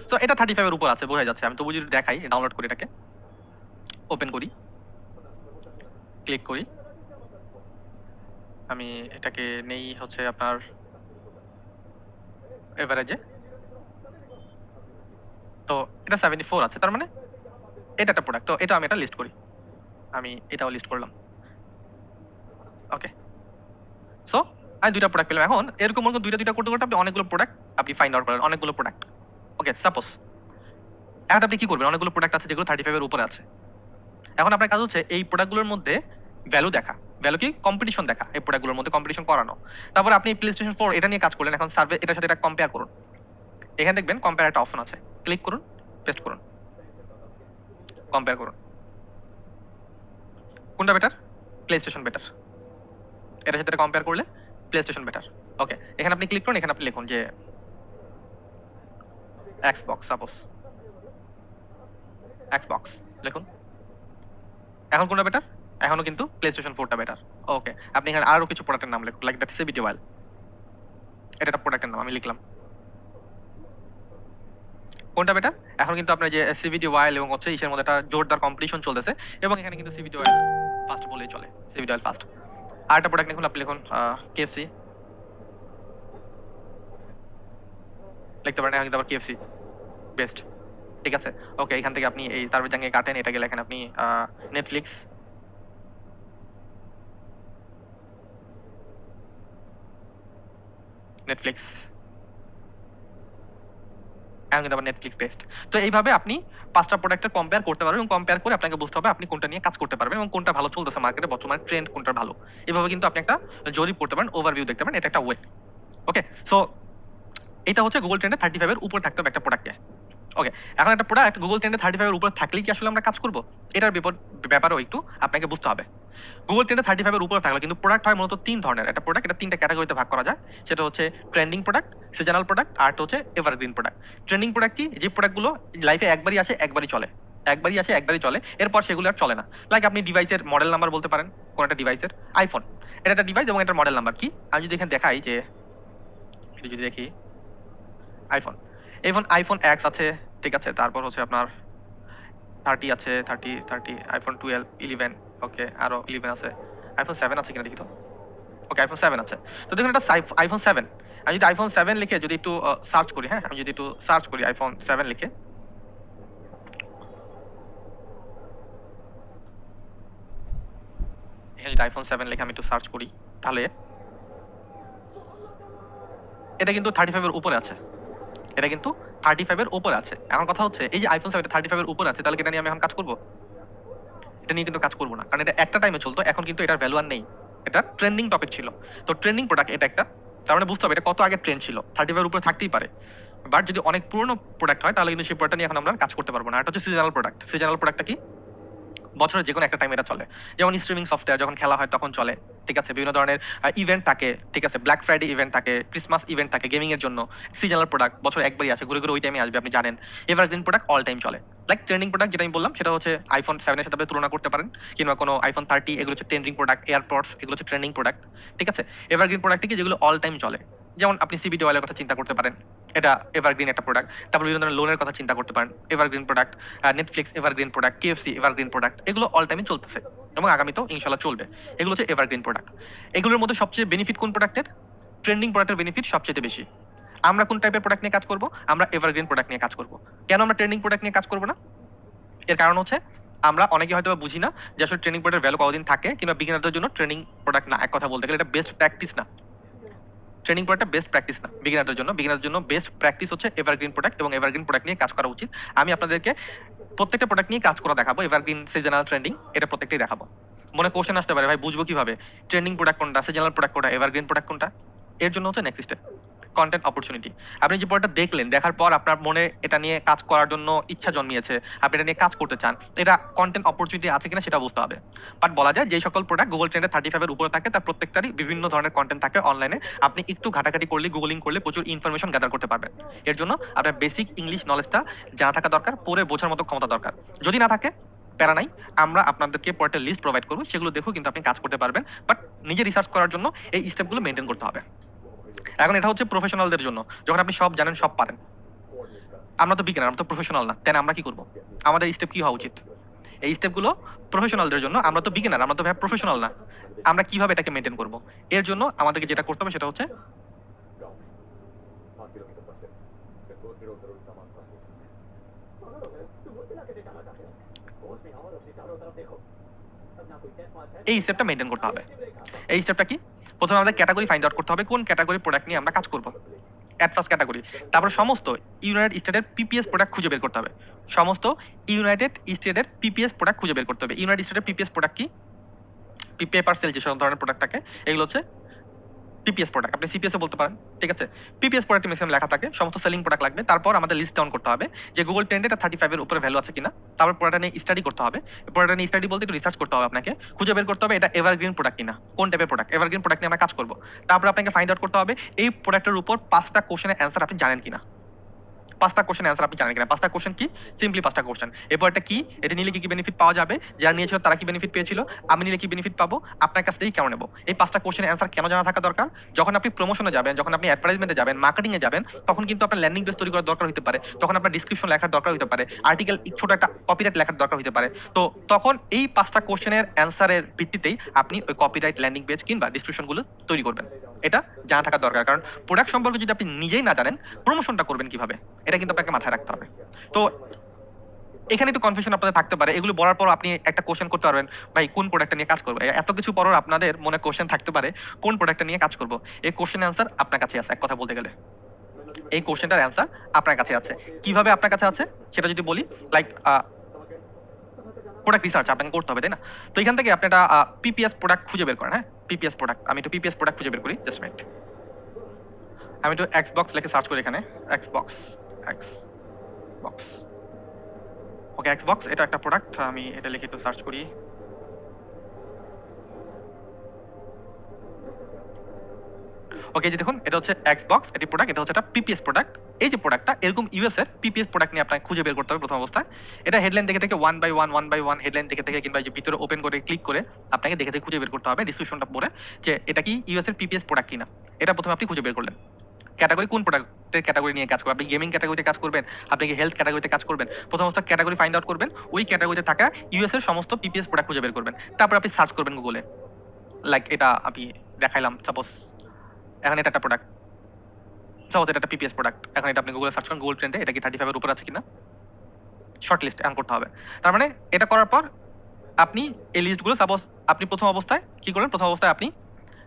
সো এটা 35 এর উপর আছে, বোঝা যাচ্ছে। আমি তবু যদি দেখাই, ডাউনলোড করি, এটাকে ওপেন করি, ক্লিক করি, আমি এটাকে নেই হচ্ছে আপনার এভারেজে। তো এটা 74 আছে, তার মানে এটা একটা প্রোডাক্ট। তো এটা আমি এটা লিস্ট করি, আমি এটাও লিস্ট করলাম। ওকে, সো আমি দুইটা প্রোডাক্ট পেলাম। এখন এরকম মনে দুইটা দুইটা করতে করতে আপনি অনেকগুলো প্রোডাক্ট আপনি ফাইন্ড আউট করেন, অনেকগুলো প্রোডাক্ট। ওকে, সাপোজ এখন আপনি কি করবেন? অনেকগুলো প্রোডাক্ট আছে যেগুলো 35 এর উপরে আছে। এখন আপনার কাজ হচ্ছে এই প্রোডাক্টগুলোর মধ্যে ভ্যালু দেখা, ভ্যালু কি? কম্পিটিশন দেখা, এই প্রোডাক্টগুলোর মধ্যে কম্পিটিশন করানো। তারপর আপনি প্লেস্টেশন 4 এটা নিয়ে কাজ করলেন, এখন সার্ভে এটার সাথে এটা কম্পেয়ার করুন। এখানে দেখবেন কম্পেয়ার একটা অপশন আছে, ক্লিক করুন, পেস্ট করুন, কম্পেয়ার করুন। কোনটা বেটার? PlayStation better. এটার সাথে কম্পেয়ার করলে প্লেস্টেশন বেটার। ওকে, এখানে আপনি ক্লিক করুন, এখানে আপনি লিখুন যে এক্সবক্স, সাপোজ এক্সবক্স লিখুন। এখন কোনটা বেটার? এখনো কিন্তু প্লেস্টেশন 4টা বেটার। ওকে, আপনি এখানে আরো কিছু প্রোডাক্টের নাম লিখুন, লাইক দ্যাট সিবিটি ওয়াইল, এটা একটা প্রোডাক্টের নাম আমি লিখলাম। কোনটা বেটার? এখন কিন্তু আপনার যে সিভিডি ওয়াইল এবং হচ্ছে ইসের মধ্যে একটা জোরদার কম্পিটিশন চলতেছে, এবং এখানে কিন্তু সিভিডি ওয়াইল ফার্স্ট বলেই চলে, সিভিডি ওয়াইল ফার্স্ট। আর একটা প্রোডাক্ট লিখুন, আপনি লিখুন কেএফসি লিখতে পারেন, এখন কিন্তু আবার কেএফসি বেস্ট। ঠিক আছে, ওকে, এখান থেকে আপনি এই সার্ভে জাঙ্গে কাটেন, এটাকে লেখেন আপনি নেটফ্লিক্স। নেটফ্লিক্স এখন কিন্তু আবার নেটফ্লিক্স বেসড। তো এইভাবে আপনি 5টা প্রোডাক্টের কম্পেয়ার করতে পারবেন এবং কম্পেয়ার করে আপনাকে বুঝতে হবে আপনি কোনটা নিয়ে কাজ করতে পারবেন এবং কোনটা ভালো চলতেছে মার্কেটে, বর্তমানে ট্রেন্ড কোনটা ভালো। এভাবে কিন্তু আপনি একটা জরিপ করতে পারেন, ওভারভিউ দেখতে পারেন, এটা একটা ওয়ে। ওকে, সো এটা হচ্ছে গুগল ট্রেন্ডে 35 এর উপর থাকতে হবে একটা প্রোডাক্টে। ওকে, এখন একটা প্রোডাক্ট গুগল ট্রেন্ডে 35 এর উপর থাকলেই কি আসলে আমরা কাজ করব? এটার ব্যাপারেও একটু আপনাকে বুঝতে হবে। গুগল ট্রেন্ডে 35 এর উপরে থাকলে কিন্তু প্রোডাক্ট হয় মূলত 3 ধরনের। একটা প্রোডাক্ট এটা 3টা ক্যাটাগরিতে ভাগ করা যায়। সেটা হচ্ছে ট্রেন্ডিং প্রোডাক্ট, সিজনাল প্রোডাক্ট আর একটা হচ্ছে এভারগ্রিন প্রোডাক্ট। ট্রেন্ডিং প্রোডাক্ট কি? যে প্রোডাক্টগুলো লাইফে একবারই আসে, একবারই চলে। একবারই আসে, একবারই চলে। এরপর সেগুলো আর চলে না। লাইক আপনি ডিভাইসের মডেল নাম্বার বলতে পারেন, কোন একটা ডিভাইসের। আইফোন, এটা একটা ডিভাইস এবং এটার মডেল নাম্বার কি? আমি যদি এখানে দেখাই যে, এটা যদি দেখি আইফোন, আইফোন এক্স আছে, ঠিক আছে, তারপর হচ্ছে আপনার 30 আছে, 30 আইফোন 12, 11, ওকে, আরো 11 আছে। আইফোন 7 আছে কিনা দেখি তো। ওকে, আইফোন 7 আছে। তো দেখুন এটা আইফোন 7। আমি যদি আইফোন 7 লিখে যদি একটু সার্চ করি, হ্যাঁ, আমি যদি একটু সার্চ করি আইফোন 7 লিখে, এখানে যদি আইফোন 7 লিখে আমি একটু সার্চ করি, তাহলে এটা কিন্তু 35 এর উপরে আছে। এটা কিন্তু 35 এর উপরে আছে। এখন কথা হচ্ছে এই যে আইফোন 7 35 এর উপরে আছে, তাহলে কি এটা নিয়ে আমি এখন কাজ করব? এটা নিয়ে কিন্তু কাজ করব না, কারণ এটা একটা টাইমে চলতো, এখন কিন্তু এটার ভ্যালু আর নেই। এটা ট্রেন্ডিং টপিক ছিল। তো ট্রেন্ডিং প্রোডাক্ট এটা একটা, তার মানে বুঝতে হবে এটা কত আগে ট্রেন্ড ছিল। 35 এর উপরে থাকতেই পারে, বাট যদি অনেক পুরনো প্রোডাক্ট হয় তাহলে কিন্তু সেই প্রোডাক্ট নিয়ে এখন আমরা কাজ করতে পারবো না। এটা হচ্ছে সিজনাল প্রোডাক্ট। সিজনাল প্রোডাক্টটা কি? বছরের যে কোনো একটা টাইমে এটা চলে। যেমন স্ট্রিমিং সফটওয়্যার যখন খেলা হয় তখন চলে, ঠিক আছে, বিভিন্ন ধরনের ইভেন্ট থাকে, ঠিক আছে, ব্ল্যাক ফ্রাইডে ইভেন্ট থাকে, ক্রিসমাস ইভেন্ট থাকে, গেমিং এর জন্য সিজনাল প্রোডাক্ট বছর একবারই আসে, ঘুরে ঘুরে ওই টাইমে আসবে, আপনি জানেন। এভারগ্রিন প্রোডাক্ট অল টাইম চলে। লাইক ট্রেন্ডিং প্রোডাক্ট যেটা আমি বললাম সেটা হচ্ছে আইফোন 7 এর সাথে আপনি তুলনা করতে পারেন, কিংবা কোনো আইফোন 30, এগুলো হচ্ছে ট্রেন্ডিং প্রোডাক্ট। এয়ারপডস, এগুলো হচ্ছে ট্রেন্ডিং প্রোডাক্ট, ঠিক আছে। এভারগ্রিন প্রোডাক্ট কি? যেগুলো অল টাইম চলে। যেমন আপনি সিবিডি ওয়ালের কথা চিন্তা করতে পারেন, এটা এভারগ্রিন একটা প্রোডাক্ট। তারপর বিভিন্ন ধরনের লোনের কথা চিন্তা করতে পারেন, evergreen product. Netflix evergreen product, KFC evergreen product, এগুলো অল টাইমে চলতেছে এবং আগামীতেও ইনশাল্লাহ চলবে। এগুলো হচ্ছে এভারগ্রিন প্রোডাক্ট। এগুলোর মধ্যে সবচেয়ে বেনিফিট কোন প্রোডাক্টের? ট্রেন্ডিং প্রোডাক্টের বেনিফিট সবচেয়ে বেশি। আমরা কোন টাইপের প্রোডাক্ট নিয়ে কাজ করব? আমরা এভারগ্রিন প্রোডাক্ট নিয়ে কাজ করব। কেন আমরা ট্রেন্ডিং প্রোডাক্ট নিয়ে কাজ করব না? এর কারণ হচ্ছে আমরা অনেকে হয়তো বুঝি না যে আসলে ট্রেনিং প্রোডাক্টের ভ্যালু কতদিন থাকে, কিংবা বিগিনারদের জন্য ট্রেনিং প্রোডাক্ট না। এক কথা বলতে গেলে এটা বেস্ট প্র্যাকটিস না। ট্রেনিং প্রোডাক্টটা বেস্ট প্র্যাকটিস না বিগিনারদের জন্য। বিগিনারদের জন্য বেস্ট প্র্যাকটিস হচ্ছে এভারগ্রিন প্রোডাক্ট, এবং এভারগ্রিন প্রোডাক্ট নিয়ে কাজ করা উচিত। আমি আপনাদেরকে প্রত্যেকটা প্রোডাক্ট নিয়ে কাজ করা দেখাবো, এভারগ্রিন, সিজনাল, ট্রেন্ডিং, এটা প্রত্যেকটাই দেখাবো। মনে কোশ্চেন আসতে পারে, ভাই বুঝবো কিভাবে ট্রেন্ডিং প্রোডাক্ট কোনটা, সিজনাল প্রোডাক্ট কোনটা, এভারগ্রিন প্রোডাক্ট কোনটা? এর জন্য হচ্ছে নেক্সট স্টেপ কন্টেন্ট অপরচুনিটি। আপনি যে প্রোডাক্টটা দেখলেন, দেখার পর আপনার মনে এটা নিয়ে কাজ করার জন্য ইচ্ছা জন্মিয়েছে, আপনি এটা নিয়ে কাজ করতে চান, এটা কন্টেন্ট অপরচুনিটি আছে কিনা সেটা বুঝতে হবে। বাট বলা যায় যে সকল প্রোডাক্ট গুগল ট্রেন্ডে 35 এর উপরে থাকে তার প্রত্যেকটারই বিভিন্ন ধরনের কন্টেন্ট থাকে অনলাইনে। আপনি একটু ঘাটাঘাটি করলে, গুগলিং করলে প্রচুর ইনফরমেশন গ্যাদার করতে পারবেন। এর জন্য আপনার বেসিক ইংলিশ নলেজটা জানা থাকা দরকার, পড়ে বোঝার মতো ক্ষমতা দরকার। যদি না থাকে, প্যারা নাই, আমরা আপনাদেরকে পরে একটা লিস্ট প্রোভাইড করবো, সেগুলো দেখেও কিন্তু আপনি কাজ করতে পারবেন। বাট নিজে রিসার্চ করার জন্য এই স্টেপগুলো মেনটেন করতে হবে। এখন এটা হচ্ছে প্রফেশনালদের জন্য, যখন আপনি সব জানেন, সব পারেন। আমরা তো বিজ্ঞান, আমরা তো প্রফেশনাল না, তাই আমরা কি করব? আমাদের স্টেপ কি হওয়া উচিত? এই স্টেপগুলো প্রফেশনালদের জন্য। আমরা তো বিজ্ঞানার, আমরা তো ভাই প্রফেশনাল না। আমরা কিভাবে এটাকে মেনটেন করব? এর জন্য আমাদেরকে যেটা করতে হবে সেটা হচ্ছে এই স্টেপটা মেনটেন করতে হবে। এই স্টেপটা কি? প্রথমে আমাদের ক্যাটাগরি ফাইন্ড আউট করতে হবে, কোন ক্যাটাগরি প্রোডাক্ট নিয়ে আমরা কাজ করব। At first category. তারপর সমস্ত ইউনাইটেড স্টেটের পিপিএস প্রোডাক্ট খুঁজে বের করতে হবে। সমস্ত ইউনাইটেড স্টেটের পিপিএস প্রোডাক্ট খুঁজে বের করতে হবে। ইউনাইটেড স্টেটের পিপিএস প্রোডাক্ট কি? পেপার সেল যে সব ধরনের প্রোডাক্ট থাকে, এগুলো হচ্ছে পিপিএস প্রোডাক্ট। আপনি সিপিএস ও বলতে পারেন, ঠিক আছে। পিপিএস প্রোডাক্ট ম্যাক্সিমাম লেখা থাকে, সমস্ত সেলিং প্রোডাক্ট লাগবে। তারপর আমাদের লিস্ট ডাউন করতে হবে যে গুগল ট্রেন্ডে এটা 35 এর উপরে ভ্যালু আছে কিনা। তারপর প্রোডাক্ট নিয়ে স্টাডি করতে হবে। প্রোডাক্ট নিয়ে স্টাডি বলতে একটু রিসার্চ করতে হবে আপনাকে, খুঁজে বের করতে হবে এটা এভারগ্রিন প্রোডাক্ট কিনা, কোন টাইপের প্রোডাক্ট। এভারগ্রিন প্রোডাক্ট নিয়ে আমরা কাজ করব। তারপর আপনাকে ফাইন্ড আউট করতে হবে এই প্রোডাক্টের উপর 5টা কোশ্চেনের অ্যান্সার আপনি জানেন কিনা। 5টা কোশ্চেন অ্যান্সার আপনি জানেন কিনা। 5টা কোশ্চেন কি? সিম্পলি 5টা কোশ্চেন। এরপর এটা কি? এটা নিলে কি কি বেনিফিট পাওয়া যাবে? যারা নিয়েছিল তারা কি বেনিফিট পেয়েছিল? আমি নিলে কি বেনিফিট পাবো? আপনার কাছ থেকে কেন নেব? এই 5টা কোশ্চেনের অ্যান্সার কেন জানা থাকা দরকার? যখন আপনি প্রমোশনে যাবেন, যখন আপনি অ্যাডভার্টাইজমেন্টে যাবেন, মার্কেটিং এ যাবেন, তখন কিন্তু আপনার ল্যান্ডিং পেজ তৈরি করার দরকার হতে পারে, তখন আপনার ডিসক্রিপশন লেখার দরকার হতে পারে, আর্টিকেল ছোট একটা কপিরাইট লেখার দরকার হতে পারে। তো তখন এই 5টা কোশ্চেনের অ্যান্সারের ভিত্তিতেই আপনি ওই কপিরাইট, ল্যান্ডিং পেজ কিংবা ডিসক্রিপশনগুলো তৈরি করবেন। এটা জানা থাকা দরকার, কারণ প্রোডাক্ট সম্পর্কে যদি আপনি নিজেই না জানেন, প্রমোশনটা করবেন কিভাবে? এটা কিন্তু আপনাকে মাথায় রাখতে হবে। তো এখানে একটু কনফিউশন আপনাদের থাকতে পারে। এগুলো বলার পর আপনি একটা কোশ্চেন করতে পারবেন, ভাই কোন প্রোডাক্টটা নিয়ে কাজ করবো। এত কিছু পরও আপনাদের মনে কোশ্চেন থাকতে পারে কোন প্রোডাক্টটা নিয়ে কাজ করবো। এই কোশ্চেন অ্যান্সার আপনার কাছে আছে এক কথা বলতে গেলে। এই কোশ্চেনটার অ্যান্সার আপনার কাছে আছে। কিভাবে আপনার কাছে আছে সেটা যদি বলি, লাইক প্রোডাক্ট রিসার্চ আপনাকে করতে হবে, তাই না? তো এখান থেকে আপনি একটা পিপিএস প্রোডাক্ট খুঁজে বের করেন। হ্যাঁ, পিপিএস প্রোডাক্ট, আমি একটু পিপিএস প্রোডাক্ট খুঁজে বের করি, জাস্ট মিনিট। আমি একটু এক্সবক্স লিখে সার্চ করি এখানে, এক্সবক্স, এক্সবক্স, ওকে এক্সবক্স এটা একটা প্রোডাক্ট, আমি এটা লিখে একটু সার্চ করি। ওকে, যে দেখুন এটা হচ্ছে এক্সবক্স, এটি প্রোডাক্ট, এটা হচ্ছে একটা পিপিএস প্রোডাক্ট। এই যে প্রোডাক্টটা এরকম ইউএস এর পিপিএস প্রোডাক্ট নিয়ে আপনাকে খুঁজে বের করতে হবে প্রথম অবস্থায়। এটা হেডলাইন দেখে থেকে ওয়ান বাই ওয়ান হেডলাইন দেখে থেকে কিংবা যে ভিতরে ওপেন করে ক্লিক করে আপনাকে দেখে থেকে খুঁজে বের করতে হবে ডিসক্রিপশনটা পড়ে যে এটা কি ইউএস এর পিপিএস প্রোডাক্ট কিনা। এটা প্রথমে আপনি খুঁজে বের করলেন। ক্যাটাগরি কোন প্রোডাক্টের ক্যাটাগরি নিয়ে কাজ করবেন, আপনি গেমিং ক্যাটাগরিতে কাজ করবেন, আপনি কি হেলথ ক্যাটাগরিতে কাজ করবেন, প্রথম অবস্থা ক্যাটাগরি ফাইন্ড আউট করবেন, ওই ক্যাটাগরিতে থাকা ইউএস এর সমস্ত পিপিএস প্রোডাক্ট খুঁজে বের করবেন। তারপর আপনি সার্চ করবেন গুগলে, লাইক এটা আমি দেখাইলাম সাপোজ, এখন এটা একটা প্রোডাক্ট, সাপোজ এটা একটা পিপিএস প্রোডাক্ট, এখন এটা আপনি গুগলে সার্চ করেন গুগল ট্রেন্ডে এটা কি 35 এর উপর আছে কিনা, শর্ট লিস্ট এমন করতে হবে। তার মানে এটা করার পর আপনি এই লিস্টগুলো সাপোজ আপনি প্রথম অবস্থায় কি করলেন, প্রথম অবস্থায় আপনি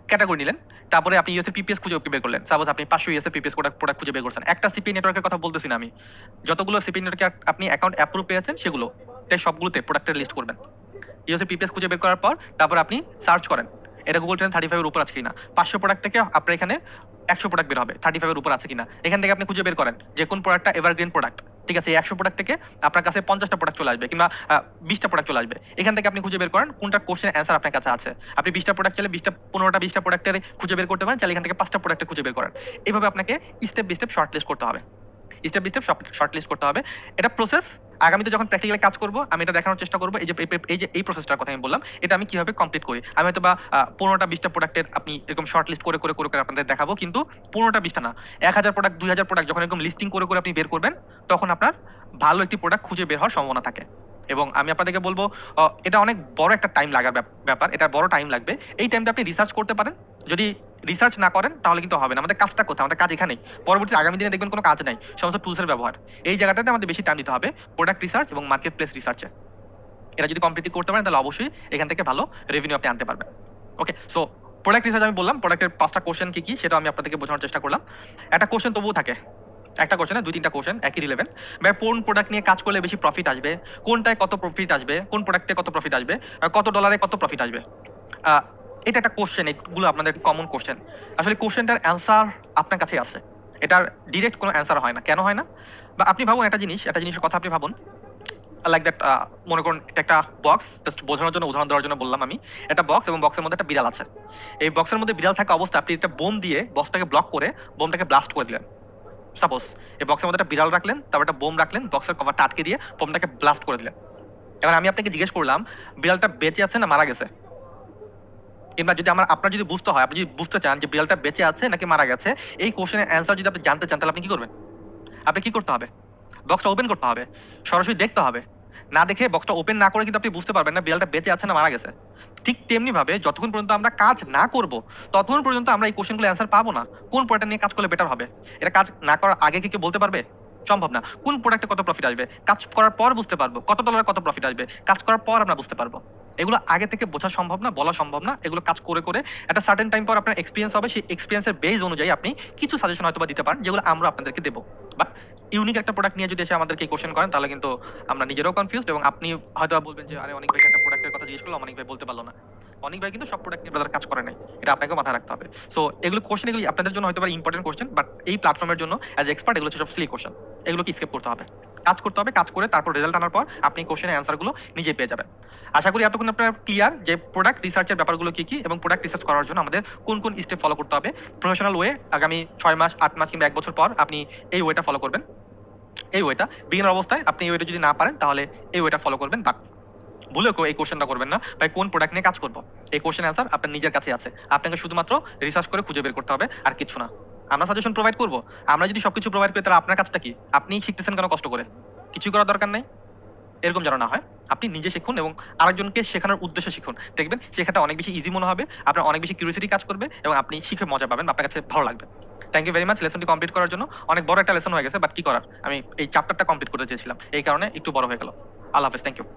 ক্যাটাগরি নিলেন, তারপরে আপনি ইউএস এর পিপিএস খুঁজে বের করলেন, সাপোজ আপনি 500 ইউএস এর পিপিএস প্রোডাক্ট খুঁজে বের করছেন। একটা সিপি নেটওয়ার্কের কথা বলতেছি না আমি, যতগুলো সিপি নেটওয়ার্কে আপনি অ্যাকাউন্ট অ্যাপ্রুভ পেয়েছেন সেগুলো তাই সবগুলোতে প্রোডাক্টের লিস্ট করবেন। ইউএস এর পিপিএস খুঁজে বের করার পর তারপর আপনি সার্চ করেন এটা গুগল ট্রেন্ড 35 এর উপর আছে কিনা। 500 প্রোডাক্ট থেকে আপনার এখানে 100 প্রোডাক্ট বের হবে 35 এর উপর আছে কিনা। এখান থেকে আপনি খুঁজে বের করেন যে কোন প্রোডাক্টটা এভারগ্রিন প্রোডাক্ট। ঠিক আছে, এই 100 প্রোডাক্ট থেকে আপনার কাছে 50টা প্রোডাক্ট চলে আসবে কিংবা 20টা প্রোডাক্ট চলে আসবে। এখান থেকে আপনি খুঁজে বের করেন কোনটা কোশ্চেনের অ্যান্সার আপনার কাছে আছে। আপনি 20টা প্রোডাক্ট চাইলে 20টা প্রোডাক্টের খুঁজে বের করতে পারেন, চাইলে এখান থেকে 5টা প্রোডাক্টের খুঁজে বের করেন। এইভাবে আপনাকে step by step shortlist করতে হবে, step by step shortlist করতে হবে। এটা প্রসেস। আগামীতে যখন প্র্যাকটিক্যালি কাজ করব আমি এটা দেখানোর চেষ্টা করব, এই প্রসেসটার কথা আমি বললাম এটা আমি কিভাবে কমপ্লিট করি। আমি হয়তো বা 15টা 20টা প্রোডাক্টের আপনি এরকম শর্ট লিস্ট করে করে করে করে আপনাদের দেখাবো, কিন্তু 15টা 20টা না, 1000 প্রোডাক্ট 2000 প্রোডাক্ট যখন এরকম লিস্টিং করে করে আপনি বের করবেন তখন আপনার ভালো একটি প্রোডাক্ট খুঁজে বের হওয়ার সম্ভাবনা থাকে। এবং আমি আপনাদেরকে বলবো এটা অনেক বড় একটা টাইম লাগার ব্যাপার, এটা বড় টাইম লাগবে। এই টাইমটা আপনি রিসার্চ করতে পারেন। যদি রিসার্চ না করেন তাহলে কিন্তু হবে না। আমাদের কাজটা কোথায়, আমাদের কাজ এখানেই। পরবর্তী আগামী দিনে দেখবেন কোনো কাজ নাই, সমস্ত টুলসের ব্যবহার। এই জায়গাটাতে আমাদের বেশি টাইম দিতে হবে প্রোডাক্ট রিসার্চ এবং মার্কেট প্লেস রিসার্চে। এটা যদি কমপ্লিটলি করতে পারেন তাহলে অবশ্যই এখান থেকে ভালো রেভিনিউ আপনি আনতে পারবেন। ওকে, সো প্রোডাক্ট রিসার্চ আমি বললাম, প্রোডাক্টের 5টা কোশ্চেন কি কি সেটা আমি আপনাদেরকে বোঝানোর চেষ্টা করলাম। একটা কোশ্চেন তবুও থাকে, একটা কোশ্চেনে 2-3টা কোশ্চেন একই রিলেভেন্ট। ভাই কোন প্রোডাক্ট নিয়ে কাজ করলে বেশি প্রফিট আসবে, কোনটায় কত প্রফিট আসবে, কোন প্রোডাক্টে কত প্রফিট আসবে, কত ডলারে কত প্রফিট আসবে। এটা একটা কোশ্চেন, এগুলো আপনাদের কমন কোশ্চেন। আসলে কোশ্চেনটার অ্যান্সার আপনার কাছে আছে, এটার ডিরেক্ট কোনো অ্যান্সার হয় না। কেন হয় না? বা আপনি ভাবুন একটা জিনিসের কথা আপনি ভাবুন, লাইক দ্যাট, মনে করুন এটা একটা বক্স, জাস্ট বোঝানোর জন্য উদাহরণ দেওয়ার জন্য বললাম আমি। একটা বক্স এবং বক্সের মধ্যে একটা বিড়াল আছে। এই বক্সের মধ্যে বিড়াল থাকা অবস্থায় আপনি একটা বোম দিয়ে বক্সটাকে ব্লক করে বোমটাকে ব্লাস্ট করে দিলেন। সাপোজ এই বক্সের মধ্যে একটা বিড়াল রাখলেন, তারপর একটা বোম রাখলেন, বক্সের কভারটা আটকে দিয়ে বোমটাকে ব্লাস্ট করে দিলেন। এবার আমি আপনাকে জিজ্ঞেস করলাম বিড়ালটা বেঁচে আছে না মারা গেছে, কিংবা যদি আপনার যদি বুঝতে হয়, আপনি যদি বুঝতে চান যে বিড়ালটা বেঁচে আছে নাকি মারা গেছে, এই কোশ্চেনের অ্যান্সার যদি আপনি জানতে চান তাহলে আপনি কি করবেন? আপনি কি করতে হবে? বক্সটা ওপেন করতে হবে, সরাসরি দেখতে হবে। না দেখে বক্সটা ওপেন না করে কিন্তু আপনি বুঝতে পারবেন না বিড়ালটা বেঁচে আছে না মারা গেছে। ঠিক তেমনি ভাবে যতক্ষণ পর্যন্ত আমরা কাজ না করব ততক্ষণ পর্যন্ত আমরা এই কোশ্চেনগুলো অ্যান্সার পাবো না। কোন প্রোডাক্ট নিয়ে কাজ করলে বেটার হবে, এটা কাজ না করার আগে কি কেউ বলতে পারবে? সম্ভব না। কোন প্রোডাক্টে কত প্রফিট আসবে কাজ করার পর বুঝতে পারবো, কত ডলারে কত প্রফিট আসবে কাজ করার পর আমরা বুঝতে পারবো। এগুলো আগে থেকে বোঝা সম্ভব না, বলা সম্ভব না। এগুলো কাজ করে করে একটা সার্টেন টাইম পর আপনার এক্সপিরিয়েন্স হবে, সেই এক্সপিরিয়েন্সের বেস অনুযায়ী আপনি কিছু সাজেশন হয়তো বা দিতে পারেন, যেগুলো আমরা আপনাদেরকে দেবো। বা ইউনিক একটা প্রোডাক্ট নিয়ে যদি এসে আমাদেরকে কোশ্চেন করেন তাহলে কিন্তু আমরা নিজেরাও কনফিউজড, এবং আপনি হয়তো বলবেন যে আরে অনেক ভাই একটা প্রোডাক্টের কথা জিজ্ঞেস করলো, অনেক ভাই বলতে পারলো না। অনেক ভাই কিন্তু সব প্রোডাক্ট নিয়ে ব্রাদার কাজ করে নাই, এটা আপনাকেও মাথায় রাখতে হবে। সো এগুলো কোশ্চেন, এগুলি আপনাদের জন্য হয়তো ইম্পর্টেন্ট কোশ্চেন, বাট এই প্ল্যাটফর্মের জন্য অ্যাজ এক্সপার্ট এগুলো হচ্ছে সব সিলি কোশ্চেন। এগুলোকে স্কিপ করতে হবে, কাজ করতে হবে, কাজ করে তারপর রেজাল্ট আনার পর আপনি কোশ্চেনের অ্যান্সারগুলো নিজে পেয়ে যাবেন। আশা করি এতক্ষণ আপনারা ক্লিয়ার যে প্রোডাক্ট রিসার্চের ব্যাপারগুলো কি কি এবং প্রোডাক্ট রিসার্চ করার জন্য আমাদের কোন কোন স্টেপ ফলো করতে হবে। প্রফেশনাল ওয়ে আগামী 6 মাস 8 মাস কিংবা 1 বছর পর আপনি এই ওয়েটা ফলো করবেন। এই ওয়েটা বিগিনার অবস্থায় আপনি এই ওয়েটা যদি না পারেন তাহলে এই ওয়েটা ফলো করবেন, বাট ভুলেও কেউ এই কোশ্চেনটা করবেন না ভাই কোন প্রোডাক্ট নিয়ে কাজ করবো। এই কোশ্চেন অ্যান্সার আপনার নিজের কাছে আছে, আপনাকে শুধুমাত্র রিসার্চ করে খুঁজে বের করতে হবে, আর কিছু না। আমরা সাজেশন প্রোভাইড করবো, আমরা যদি সবকিছু প্রোভাইড করি তাহলে আপনার কাজটা কি? আপনি শিখতেছেন কেন কষ্ট করে? কিছুই করার দরকার নেই, এরকম যেন না হয়। আপনি নিজে শিখুন এবং আরেকজনকে শেখানোর উদ্দেশ্যে শিখুন, দেখবেন শেখাটা অনেক বেশি ইজি মনে হবে, আপনার অনেক বেশি কিউরিয়াসিটি কাজ করবে এবং আপনি শিখে মজা পাবেন, আপনার কাছে ভালো লাগবে। থ্যাংক ইউ ভেরি মাচ লেসনটি কমপ্লিট করার জন্য। অনেক বড় একটা লেসন হয়ে গেছে, বাট কি করার, আমি এই চ্যাপ্টারটা কমপ্লিট করতে চেয়েছিলাম, এই কারণে একটু বড় হয়ে গেল। আল্লাহ হাফেজ, thank you.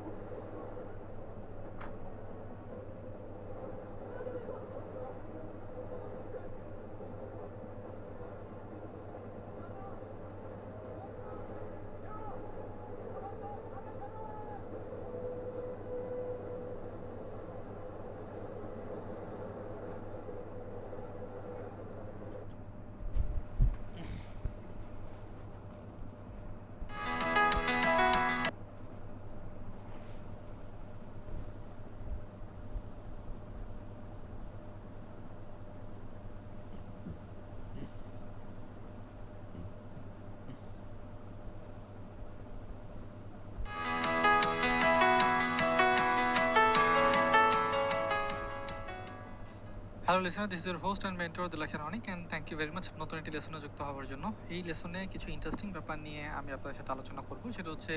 Hello listener, this is your host and mentor Dilakhiyar Anik, and thank you very much নতুন একটি লেসনে যুক্ত হওয়ার জন্য। এই লেসনে কিছু ইন্টারেস্টিং ব্যাপার নিয়ে আমি আপনাদের সাথে আলোচনা করব। সেটা হচ্ছে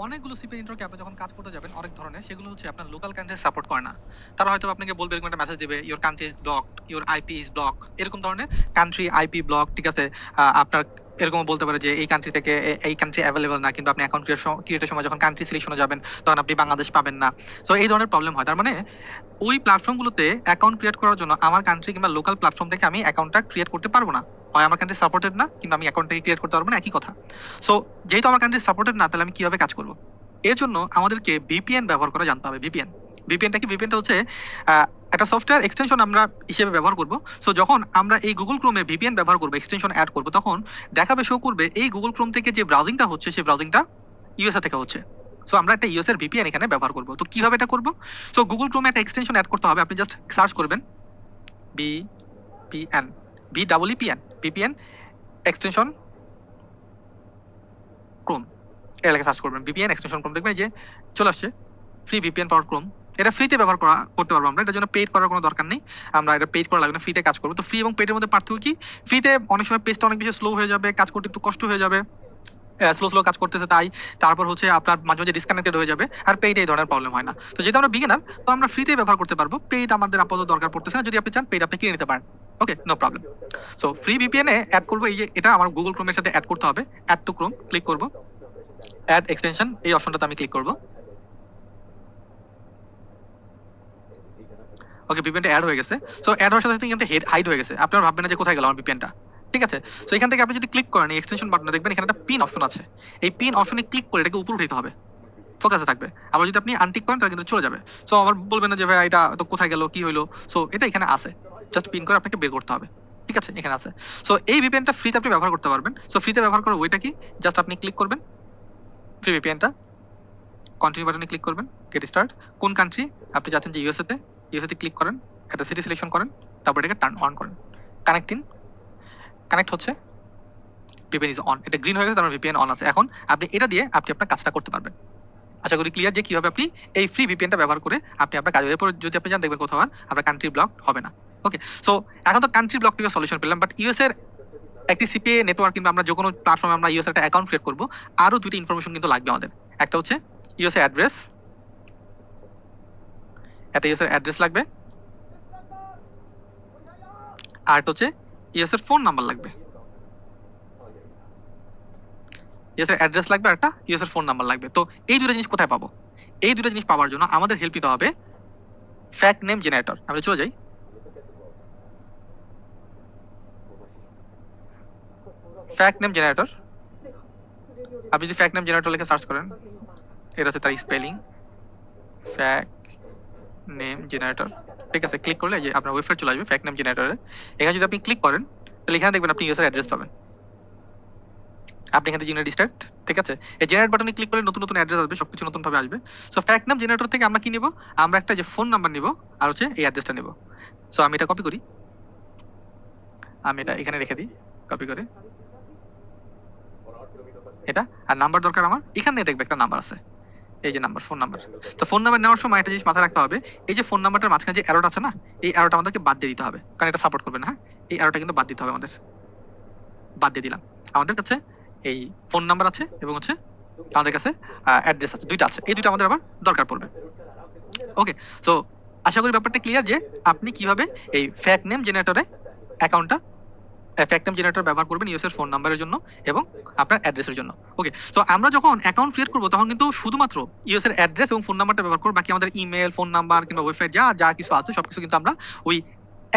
অনেকগুলো সিপি নেটওয়ার্কে আপনি যখন কাজ করতে যাবেন অনেক ধরনের, সেগুলো হচ্ছে আপনার লোকাল কান্ট্রি সাপোর্ট করে না। তারা হয়তো আপনাকে বলবে, এরকম একটা মেসেজ দেবে, your country is blocked, your IP is block, এরকম ধরনের কান্ট্রি আইপি ব্লক, ঠিক আছে। আপনার এরকম বলতে পারে যে এই কান্ট্রি থেকে এই কান্ট্রি অ্যাভেলেবল না, কিন্তু আপনি অ্যাকাউন্ট ক্রিয়েটের সময় যখন কান্ট্রি সিলেকশনে যাবেন তখন আপনি বাংলাদেশ পাবেন না। সো এই ধরনের প্রবলেম হয়। তার মানে ওই প্ল্যাটফর্মগুলোতে অ্যাকাউন্ট ক্রিয়েট করার জন্য আমার কান্ট্রি কিংবা লোকাল প্ল্যাটফর্ম থেকে আমি অ্যাকাউন্টটা ক্রিয়েট করতে পারবো না। হয় আমার কান্ট্রি সাপোর্টেড না, কিংবা আমি অ্যাকাউন্ট থেকে ক্রিয়েট করতে পারবো না, একই কথা। সো যেহেতু আমার কান্ট্রি সাপোর্টেড না, তাহলে আমি কিভাবে কাজ করবো? এর জন্য আমাদেরকে ভিপিএন ব্যবহার করা জানতে হবে। ভিপিএনটা কি? ভিপিএনটা হচ্ছে একটা সফটওয়্যার এক্সটেনশন আমরা হিসেবে ব্যবহার করব। সো যখন আমরা এই গুগল ক্রোমে ভিপিএন ব্যবহার করবো, এক্সটেনশন অ্যাড করবো, তখন দেখাবে, শো করবে এই গুগল ক্রোম থেকে যে ব্রাউজিংটা হচ্ছে সেই ব্রাউজিংটা ইউএসএ থেকে হচ্ছে। সো আমরা একটা ইউএস এর ভিপিএন এখানে ব্যবহার করব। তো কিভাবে এটা করব? সো গুগল ক্রোমে একটা এক্সটেনশন অ্যাড করতে হবে। আপনি জাস্ট সার্চ করবেন ভিপিএন, ভিপিএন এক্সটেনশন ক্রোম, এটা লেখা সার্চ করবেন। ভিপিএন এক্সটেনশন ক্রোম, দেখবেন যে চলে আসছে ফ্রি ভিপিএন পাওয়ার ক্রোম। এটা ফ্রিতে ব্যবহার করতে পারবো আমরা, এটার জন্য পেইড করার কোনো দরকার নেই। আমরা এটা পেইড করা লাগবে না, ফ্রিতে কাজ করবো। তো ফ্রি এবং পেইডের মধ্যে পার্থক্য কি? ফ্রিতে অনেক সময় পেজটা অনেক বেশি স্লো হয়ে যাবে, কাজ করতে একটু কষ্ট হয়ে যাবে, স্লো কাজ করতেছে তাই। তারপর হচ্ছে আপনার মাঝে মাঝে ডিসকানেক্টেড হয়ে যাবে। আর পেইড এই ধরনের প্রবলেম হয় না। তো যেহেতু আমরা বিগিনার, তো আমরা ফ্রিতে ব্যবহার করতে পারবো, পেইড আমাদের আপাতত দরকার পড়তেছে না। যদি আপনি চান পেইড আপনি কিনে নিতে পারেন, okay, no problem. So free VPN এ অ্যাড করবো, এই যে এটা আমার গুগল ক্রোমের সাথে অ্যাড করতে হবে। অ্যাড টু ক্রোম ক্লিক করবো, অ্যাড এক্সটেনশন এই অপশনটাতে আমি ক্লিক করবো। ওকে, ভিপিএনটা অ্যাড হয়ে গেছে। সো অ্যাড হওয়ার সাথে সাথে এখানে হাইড হয়ে গেছে। আপনারা ভাববেন না যে কোথায় গেল আমার ভিপিএনটা, ঠিক আছে। সো এখান থেকে আপনি যদি ক্লিক করেন এই এক্সটেনশন বাটনে, দেখবেন এখানে একটা পিন অপশন আছে। এই পিন অপশনে ক্লিক করে এটাকে উপরে উঠাতে হবে, ফোকাসে থাকবে। আবার যদি আপনি আনটিক করেন তাহলে কিন্তু চলে যাবে। সো আবার বলবেন না যে ভাই এটা তো কোথায় গেল, কি হলো। সো এটা এখানে আছে, জাস্ট পিন করে আপনাকে বের করতে হবে, ঠিক আছে, এখানে আছে। সো এই ভিপিএনটা ফ্রিতে আপনি ব্যবহার করতে পারবেন। সো ফ্রিতে ব্যবহার করার ওইটা কি? জাস্ট আপনি ক্লিক করবেন ফ্রি ভিপিএনটা, কন্টিনিউ বাটনে ক্লিক করবেন, গেট স্টার্ট। কোন কান্ট্রি আপনি চাচ্ছেন যে ইউএসএ তে, ইউএসএ তে ক্লিক করেন, একটা সিটি সিলেকশন করেন, তারপর এটাকে টার্ন অন করেন। কানেক্ট হচ্ছে, ভিপিএন ইজ অন, এটা গ্রিন হয়ে গেছে, তার মানে ভিপিএন অন আছে। এখন আপনি এটা দিয়ে আপনি আপনার কাজটা করতে পারবেন। আশা করি ক্লিয়ার যে কিভাবে আপনি এই ফ্রি ভিপিএনটা ব্যবহার করে আপনি আপনার কাজের উপর, যদি আপনি জান, দেখবেন কোথাও আর আপনার কান্ট্রি ব্লক হবে না। ওকে, সো এখন তো কান্ট্রি ব্লক থেকে সলিউশন পেলাম, বাট ইউএস এর একটি সিপিএ নেটওয়ার্ক কিংবা আমরা যে কোনো প্ল্যাটফর্মে আমরা ইউএস একটা অ্যাকাউন্ট ক্রিয়েট করবো, আরো দুইটা ইনফরমেশন কিন্তু লাগবে আমাদের। একটা হচ্ছে ইউএস এর অ্যাড্রেস, একটা ইউএস এর অ্যাড্রেস লাগবে, আর একটা হচ্ছে ইউএস এর ফোন নাম্বার লাগবে। ইউএস এর অ্যাড্রেস লাগবে, আর একটা ইউএস এর ফোন নাম্বার লাগবে। তো এই দুটো জিনিস কোথায় পাবো? এই দুটো জিনিস পাওয়ার জন্য আমাদের হেল্প নিতে হবে ফ্যাক্ট নেম জেনারেটর। আমরা চলে যাই, ফ্যাক্ট নেম জেনারেটর। আপনি যদি ফ্যাক্ট নেম জেনারেটর লিখে সার্চ করেন, এটা হচ্ছে তার স্পেলিং, ফ্যাক্ট নেম জেনারেটর, ঠিক আছে। ক্লিক করলে যে আপনার ওয়েবসাইট চলে আসবে ফ্যাক্ট নেম জেনারেটরে। এখানে যদি আপনি ক্লিক করেন তাহলে এখানে দেখবেন আপনি ইউজার অ্যাড্রেস পাবেন। আপনি এখানে জেনারেট স্টার্ট, ঠিক আছে, এই জেনারেট বাটনে ক্লিক করলে নতুন নতুন অ্যাড্রেস আসবে, সবকিছু নতুন ভাবে আসবে। সো ফ্যাক্ট নেম জেনারেটর থেকে আমরা কি নিব? আমরা একটা যে ফোন নাম্বার নিব, আর হচ্ছে এই অ্যাড্রেসটা নিব। সো আমি এটা কপি করি, আমি এটা এখানে রেখে দিই, কপি করে এটা। আর নাম্বার দরকার আমার, এখানে দেখবে একটা নাম্বার আছে, এই যে নাম্বার, ফোন নাম্বার। তো ফোন নাম্বার নেওয়ার সময় একটা জিনিস মাথায় রাখতে হবে, এই যে ফোন নাম্বারটার মাঝখানে যে অ্যারোটা আছে না, এই অ্যারোটা আমাদেরকে বাদ দিয়ে দিতে হবে, কারণ এটা সাপোর্ট করবে না। হ্যাঁ, এই অ্যারোটা কিন্তু বাদ দিতে হবে আমাদের। বাদ দিয়ে দিলাম। আমাদের কাছে এই ফোন নাম্বার আছে এবং হচ্ছে আমাদের কাছে অ্যাড্রেস আছে, দুইটা আছে। এই দুইটা আমাদের আবার দরকার পড়বে। ওকে, সো আশা করি ব্যাপারটা ক্লিয়ার যে আপনি কিভাবে এই ফ্যাক্ট নেম জেনারেটরে অ্যাকাউন্টটা, ফ্যাক্ট নেম জেনারেটর ব্যবহার করবেন ইউএস এর ফোন নাম্বারের জন্য এবং আপনার অ্যাড্রেসের জন্য। ওকে, সো আমরা যখন অ্যাকাউন্ট ক্রিয়েট করবো তখন কিন্তু শুধুমাত্র ইউএস এর অ্যাড্রেস এবং ফোন নাম্বারটা ব্যবহার করব, বাকি আমাদের ইমেল, ফোন নাম্বার কিংবা ওয়েবসাইট যা যা কিছু আছে সবকিছু কিন্তু আমরা ওই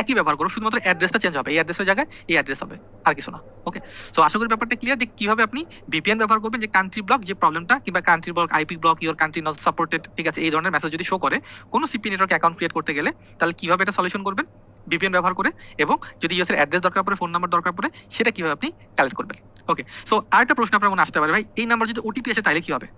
একই ব্যবহার করবো, শুধুমাত্র অ্যাড্রেসটা চেঞ্জ হবে, এই অ্যাড্রেসের জায়গায় এই অ্যাড্রেস হবে, আর কিছু না। ওকে, সো আশা করি ব্যাপারটা ক্লিয়ার যে কিভাবে আপনি ভিপিএন ব্যবহার করবেন, যে কান্ট্রি ব্লক যে প্রবলেমটা, কিংবা country block, IP block, your country not supported, ঠিক আছে, এই ধরনের মেসেজ যদি শো করে কোনো সিপি নেটওয়ার্ক অ্যাকাউন্ট ক্রিয়েট করতে গেলে, তাহলে কিভাবে এটা সলিউশন করবেন ভিপিএন ব্যবহার করে, এবং যদি ইউএস এর অ্যাড্রেস দরকার পড়ে, ফোন নাম্বার দরকার পড়ে, সেটা কিভাবে আপনি কালেক্ট করবেন। ওকে, সো আরেকটা প্রশ্ন আপনার মনে আসতে পারে, ভাই এই নাম্বার যদি ওটিপি আসে তাহলে কি হবে?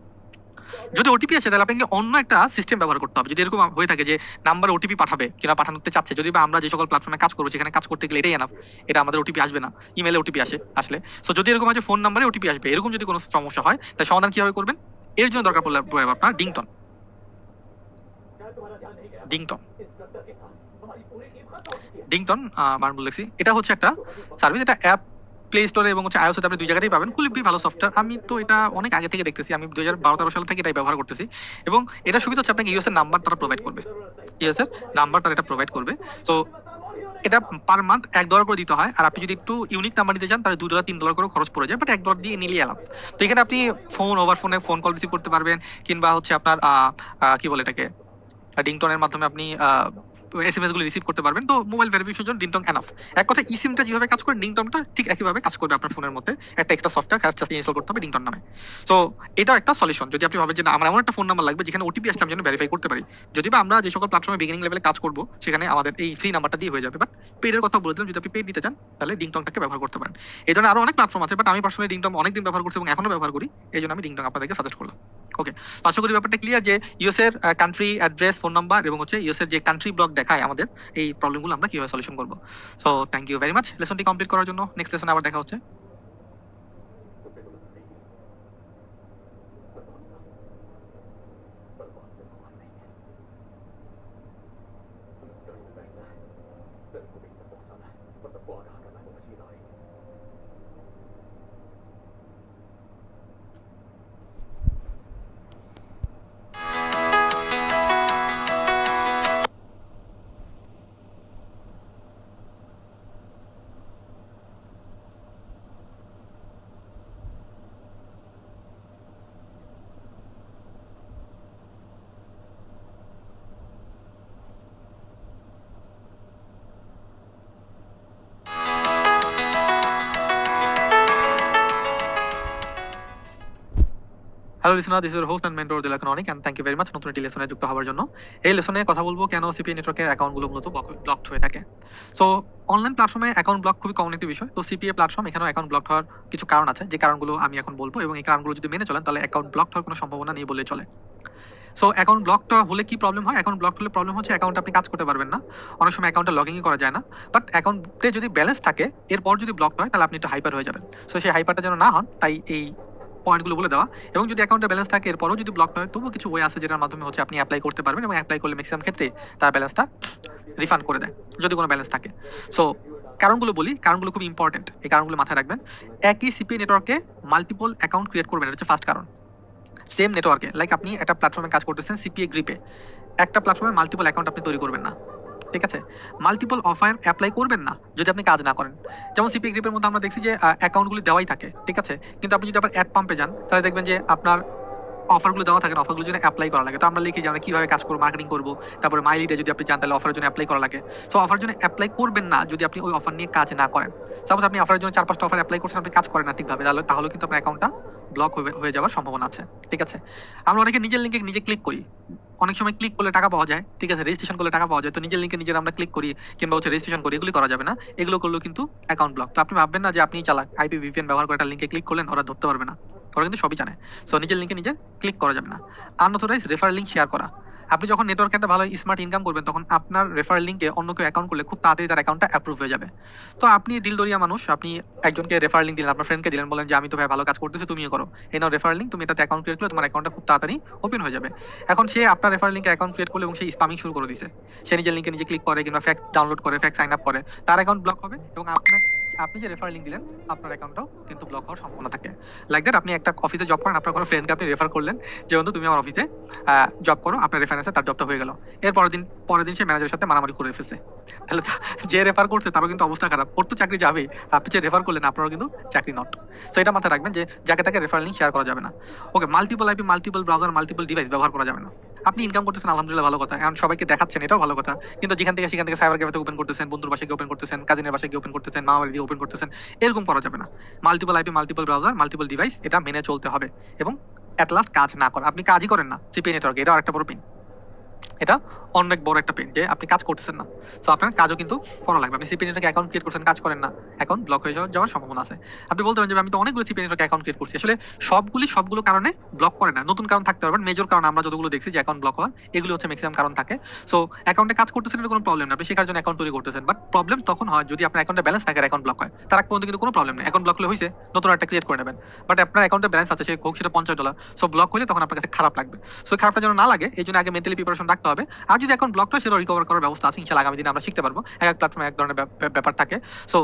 যদি ওটিপি আসে তাহলে আপনাকে অন্য একটা সিস্টেম ব্যবহার করতে হবে। যদি এরকম হয়ে থাকে যে নাম্বার ওটিপি পাঠাবে কিংবা পাঠাতে চাচ্ছে, যদি বা আমরা যে সকল প্ল্যাটফর্মে কাজ করবো সেখানে কাজ করতে গেলে এটাই এনাফ, এটা আমাদের ওটিপি আসবে না, ইমেলে ওটিপি আসলে। সো যদি এরকম হয় যে ফোন নাম্বারে ওটিপি আসবে, এরকম যদি কোনো সমস্যা হয়, তাহলে সমাধান কিভাবে করবেন? এর জন্য দরকার পড়লে আপনার ডিংটন। ডিংটন বার্ন লিখছি, এটা হচ্ছে একটা সার্ভিস, এটা অ্যাপ প্লে স্টোরে এবং হচ্ছে iOS তে আপনি দুই জায়গাতেই পাবেন। খুবই ভালো সফটওয়্যার। আমি তো এটা অনেক আগে থেকে দেখতেছি, আমি 2012-13 সাল থেকে এটাই ব্যবহার করতেছি। এবং এটা সুবিধা হচ্ছে আপনাকে ইউএস এর নাম্বার তারা প্রোভাইড করবে, ইউএস এর নাম্বার তারা এটা প্রোভাইড করবে। তো এটা পার মান্থ $1 করে দিতে হয়। আর আপনি যদি একটু ইউনিক নাম্বার নিতে চান তাহলে $2 $3 করে খরচ পড়ে যায়, বাট $1 দিয়ে নিলেই এলাম। তো এখানে আপনি ওভার ফোনে ফোন কল রিসিভ করতে পারবেন, কিংবা হচ্ছে আপনার কি বলে এটাকে, ডিংটনের মাধ্যমে আপনি এসএমএস গুলো রিসিভ করতে পারবেন। তো মোবাইল ভেরিফিকেশনের জন্য ডিংটং এনাফ। এক কথা ই সিমটা যেভাবে কাজ করে ডিংটংটা ঠিক একইভাবে কাজ করবে আপনার ফোনের মধ্যে। একটা এক্সট্রা সফটওয়্যার জাস্ট ইনস্টল করতে হবে ডিংটং নামে। তো এটাও একটা সলিউশন যদি আপনি ভাবেন যে না আমার এমন একটা ফোন নাম্বার লাগবে যেখানে ওটিপি আসলে আমি যেন ভেরিফাই করতে পারি। যদি বা আমরা যে সকল প্ল্যাটফর্মে বিগিনিং লেভেলে কাজ করব সেখানে আমাদের এই ফ্রি নাম্বারটা দিয়ে হয়ে যাবে। বাট পেইডের কথা বলে দিলাম, যদি আপনি পেইড দিতে চান তাহলে ডিংটংটাকে ব্যবহার করতে পারেন। এই ধরনের আরো অনেক প্ল্যাটফর্ম আছে, বাট আমি পার্সোনালি ডিংটং অনেকদিন ব্যবহার করছি এবং এখনো ব্যবহার করি, এই জন্য আমি ডিংটং আপনাদেরকে সাজেস্ট করলাম। ওকে, তো আশা করি ব্যাপারটা ক্লিয়ার যে ইউএস এর কান্ট্রি অ্যাড্রেস, ফোন নাম্বার এবং হচ্ছে ইউএস এর যে কান্ট্রি ব্লক দেখায় আমাদের এই প্রবলেমগুলো আমরা কিভাবে সলিউশন করবো। So thank you very much লেসনটি কমপ্লিট করার জন্য। নেক্সট লেসনে আবার দেখা হচ্ছে। Hello listener, this is your host and mentor Dilak Ronik, and thank you very much নতুন একটি লেসনে যুক্ত হওয়ার জন্য। এই লেসনে কথা বলবো কেন সিপিএ নেটওয়ার্কের অ্যাকাউন্টগুলো মূলত ব্লকড হয়ে থাকে। সো অনলাইন প্ল্যাটফর্মে অ্যাকাউন্ট ব্লক খুবই কমন একটি বিষয়। তো সিপিএ প্ল্যাটফর্ম এখানেও অ্যাকাউন্ট ব্লক হওয়ার কিছু কারণ আছে, যে কারণগুলো আমি এখন বলবো, এবং এই কারণগুলো যদি মেনে চলেন তাহলে অ্যাকাউন্ট ব্লক হওয়ার কোনো সম্ভাবনা নেই বললেই চলে। সো অ্যাকাউন্ট ব্লকটা হলে কি প্রবলেম হয়? অ্যাকাউন্ট ব্লক হলে প্রবলেম হচ্ছে অ্যাকাউন্টে আপনি কাজ করতে পারবেন না, অনেক সময় অ্যাকাউন্টে লগইনই করা যায় না। বাট অ্যাকাউন্টে যদি ব্যালেন্স থাকে এরপর যদি ব্লক হয় তাহলে আপনি একটু হাইপার হয়ে যাবেন। সো সেই হাইপারটা যেন না হন তাই এই পয়েন্টগুলো বলে দেওয়া। এবং যদি অ্যাকাউন্টে ব্যালেন্স থাকে এরপরও যদি ব্লক হয় তবুও কিছু ওয়ে আছে যেটার মাধ্যমে হচ্ছে আপনি অ্যাপ্লাই করতে পারবেন, এবং অ্যাপ্লাই করলে ম্যাক্সিমাম ক্ষেত্রে তার ব্যালেন্সটা রিফান্ড করে দেয় যদি কোনো ব্যালেন্স থাকে। সো কারণগুলো বলি, কারণগুলো খুব ইম্পর্টেন্ট, এই কারণগুলো মাথায় রাখবেন। একই সিপিএ নেটওয়ার্কে মাল্টিপল অ্যাকাউন্ট ক্রিয়েট করবেন, এটা হচ্ছে ফার্স্ট কারণ। সেম নেটওয়ার্কে, লাইক আপনি একটা প্ল্যাটফর্মে কাজ করতেছেন সিপিএ গ্রিপে, একটা প্ল্যাটফর্মে মাল্টিপল অ্যাকাউন্ট আপনি তৈরি করবেন না, ঠিক আছে? মাল্টিপল অফার অ্যাপ্লাই করবেন না যদি আপনি কাজ না করেন। যেমন সিপিএ গ্রিপের মধ্যে আমরা দেখছি যে অ্যাকাউন্টগুলি দেওয়াই থাকে, ঠিক আছে, কিন্তু আপনি যদি আবার অ্যাড পাম্পে যান তাহলে দেখবেন যে আপনার অফারগুলো দেওয়া থাকে না, অফারগুলোর জন্য অ্যাপ্লাই করা লাগে। তো আমরা লিখি যে আমরা কিভাবে কাজ করবো, মার্কেটিং করবো, তারপরে মাইলিডে যদি আপনি চান তাহলে অফারের জন্য অ্যাপ্লাই করা লাগে। তো অফারের জন্য অ্যাপ্লাই করবেন না যদি আপনি ওই অফার নিয়ে কাজ না করেন। সাপোজ আপনি অফারের জন্য 4-5টা অফার অ্যাপ্লাই করছেন, আপনি কাজ করেন না ঠিকভাবে, তাহলে কিন্তু আপনার অ্যাকাউন্টটা ব্লক হয়ে যাওয়ার সম্ভাবনা আছে, ঠিক আছে? আমরা অনেকে নিজের লিঙ্কে নিজে ক্লিক করি, অনেক সময় ক্লিক করলে টাকা পাওয়া যায়, ঠিক আছে, রেজিস্ট্রেশন করলে টাকা পাওয়া যায়। তো নিজের লিঙ্কে নিজের আমরা ক্লিক করি কিংবা হচ্ছে রেজিস্ট্রেশন করি, এগুলি করা যাবে না। এগুলো করলেও কিন্তু অ্যাকাউন্ট ব্লক। তো আপনি ভাববেন না যে আপনি চালাক, আইপি ভিপিএন ব্যবহার করে একটা লিঙ্কে ক্লিক করলেন, ওরা ধরতে পারবে না, ওরা কিন্তু সবই জানে। সো নিজের লিঙ্কে নিজে ক্লিক করা যাবে না। আনঅথরাইজ রেফার লিঙ্ক শেয়ার করা, আপনি যখন নেটওয়ার্কে একটা ভালো স্মার্ট ইনকাম করবেন তখন আপনার রেফার লিঙ্কে অন্য কেউ অ্যাকাউন্ট করলে খুব তাড়াতাড়ি তার অ্যাকাউন্টটা অ্যাপ্রুভ হয়ে যাবে। তো আপনি দিলদরিয়া মানুষ, আপনি একজনকে রেফার লিঙ্ক দিলেন, আপনার ফ্রেন্ডকে দিলেন, বলেন যে আমি তো ভাই ভালো কাজ করতেছি, তুমিও করো, এই নাও রেফার লিঙ্ক, তুমি এটাতে অ্যাকাউন্ট ক্রিয়েট করলে তোমার অ্যাকাউন্টটা খুব তাড়াতাড়ি ওপেন হয়ে যাবে। এখন সে আপনার রেফার লিঙ্কে অ্যাকাউন্ট ক্রিয়েট করলে এবং সে স্পামিং শুরু করে দিছে, সে নিজের লিঙ্কে নিজে ক্লিক করে কিংবা ফ্যাক্স ডাউনলোড করে ফ্যাক্স সাইন আপ করে, তার অ্যাকাউন্ট ব্লক হবে এবং আপনি যে রেফার লিঙ্ক দিলেন আপনার অ্যাকাউন্টটাও কিন্তু ব্লক হওয়ার সম্ভাবনা থাকে। লাইক দ্যাট, আপনি একটা অফিসে জব করেন, আপনার কোনো ফ্রেন্ডকে আপনি রেফার করলেন যে বন্ধু তুমি আমার অফিসে জব করো, আপনার রেফারেন্সে তার জবটা হয়ে গেল। এর পরের দিন সে ম্যানেজারের সাথে মারামারি করে ফেলছে, তাহলে যে রেফার করছে তারও কিন্তু অবস্থা খারাপ, ওর তো চাকরি যাবে, আপনি যে রেফার করলেন আপনারও কিন্তু চাকরি নট। তো এটা মাথায় রাখবেন যে যাকে তাকে রেফার লিঙ্ক শেয়ার করা যাবে না। Okay, multiple IP, multiple browser, multiple device ব্যবহার করা যাবে না। আপনি ইনকাম করতেছেন আলহামদুলিল্লাহ, ভালো কথা, এখন সবাইকে দেখাচ্ছেন, এটাও ভালো কথা, কিন্তু যেখান থেকে সেখান থেকে সাইবার ক্যাফে ওপেন করতেছেন, বন্ধুর বাসায় ওপেন করতেছেন, কাজিনের বাসায় ওপেন করতেছেন, মামা বাড়ি ওপেন করতেছেন, এরকম করা যাবে না। Multiple IP, multiple browser, multiple device, এটা মেনে চলতে হবে। এবং অ্যাট লাস্ট কাজ না করা, আপনি কাজই করেন না সিপিএ নেটওয়ার্কে, এটা আরেকটা বড় পেইন, এটা অনেক বড় একটা পেইন যে আপনি কাজ করতেছেন না। সো আপনার কাজও কিন্তু করা লাগবে। আপনি সিপি নেটওয়ার্কে অ্যাকাউন্ট ক্রিয়েট করছেন, কাজ করেন না, অ্যাকাউন্ট ব্লক হয়ে যাওয়ার সম্ভাবনা আছে। আপনি বলতে পারেন যে আমি তো অনেকগুলো সিপি নেটওয়ার্কে অ্যাকাউন্ট ক্রিয়েট করছি, আসলে সবগুলো কারণে ব্লক করে না, নতুন কারণ থাকতে পারবেন। মেজর কারণ আমরা যতগুলো দেখছি যে অ্যাকাউন্ট ব্লক হওয়ার, এগুলো হচ্ছে ম্যাক্সিমাম কারণ থাকে। সো অ্যাকাউন্টে কাজ করতেছেন এটা কোনো প্রবলেম না, আপনি শেখার জন্য অ্যাকাউন্ট তৈরি করতেছেন, বাট প্রবলেম তখন হয় যদি আপনার অ্যাকাউন্টে ব্যালেন্স থাকে, অ্যাকাউন্ট ব্লক হয়। তার আগ পর্যন্ত কিন্তু কোনো প্রবলেম নেই, অ্যাকাউন্ট ব্লক হলে হয়েছে, নতুন একটা ক্রিয়েট করে নেবেন। বাট আপনার অ্যাকাউন্টে ব্যালেন্স আছে, সেটা $50, সো ব্লক হলে তখন আপনার কাছে খারাপ লাগবে। সো খারাপটা যেন না লাগে এই জন্য আগে মেন্টালি প্রিপারেশন রাখতে হবে। আর যদি যদি অ্যাকাউন্ট ব্লক হয় সেটা রিকভার করার ব্যবস্থা আছে ইনশাআল্লাহ। আগামী দিনে আমরা শিখতে পারবো। এক এক প্ল্যাটফর্মে এক ধরনের ব্যাপার থাকে। সো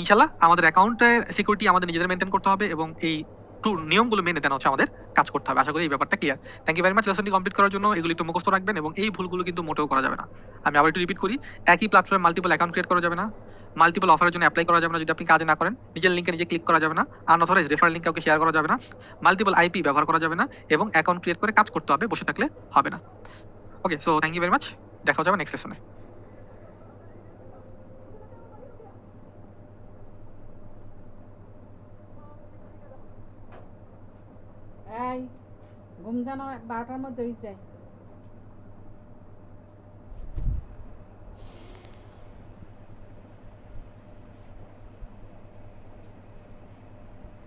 ইনশাআল্লাহ আমাদের অ্যাকাউন্টের সিকিউরিটি আমাদের নিজেদের মেনটেন করতে হবে এবং এই নিয়মগুলো মেনে দেন হচ্ছে আমাদের কাজ করতে হবে। আশা করি এই ব্যাপারটা clear. Thank you very much লেসনটি কমপ্লিট করার জন্য। এগুলো একটু মুখস্থ রাখবেন এবং এই ভুলগুলো কিন্তু মোটেও করা যাবে না। আমি আবার একটু রিপিট করি, একই প্ল্যাটফর্মে মাল্টিপল অ্যাকাউন্ট ক্রিয়েট করা যাবে না, মাল্টিপল অফারের জন্য অ্যাপ্লাই করা যাবে না যদি আপনি কাজে না করেন, নিজের লিঙ্কে নিজে ক্লিক করা যাবে না, আনঅথরাইজ রেফারেল লিঙ্ক কাউকে শেয়ার করা যাবে না, মাল্টিপল আইপি ব্যবহার করা যাবে না এবং অ্যাকাউন্ট ক্রিয়েট করে কাজ করতে হবে, বসে থাকলে হবে না। Okay, so thank you very much. দেখা যাবে নেক্সট সেশনে। এই ঘুম যেন 12টার মধ্যে হয়ে যায়।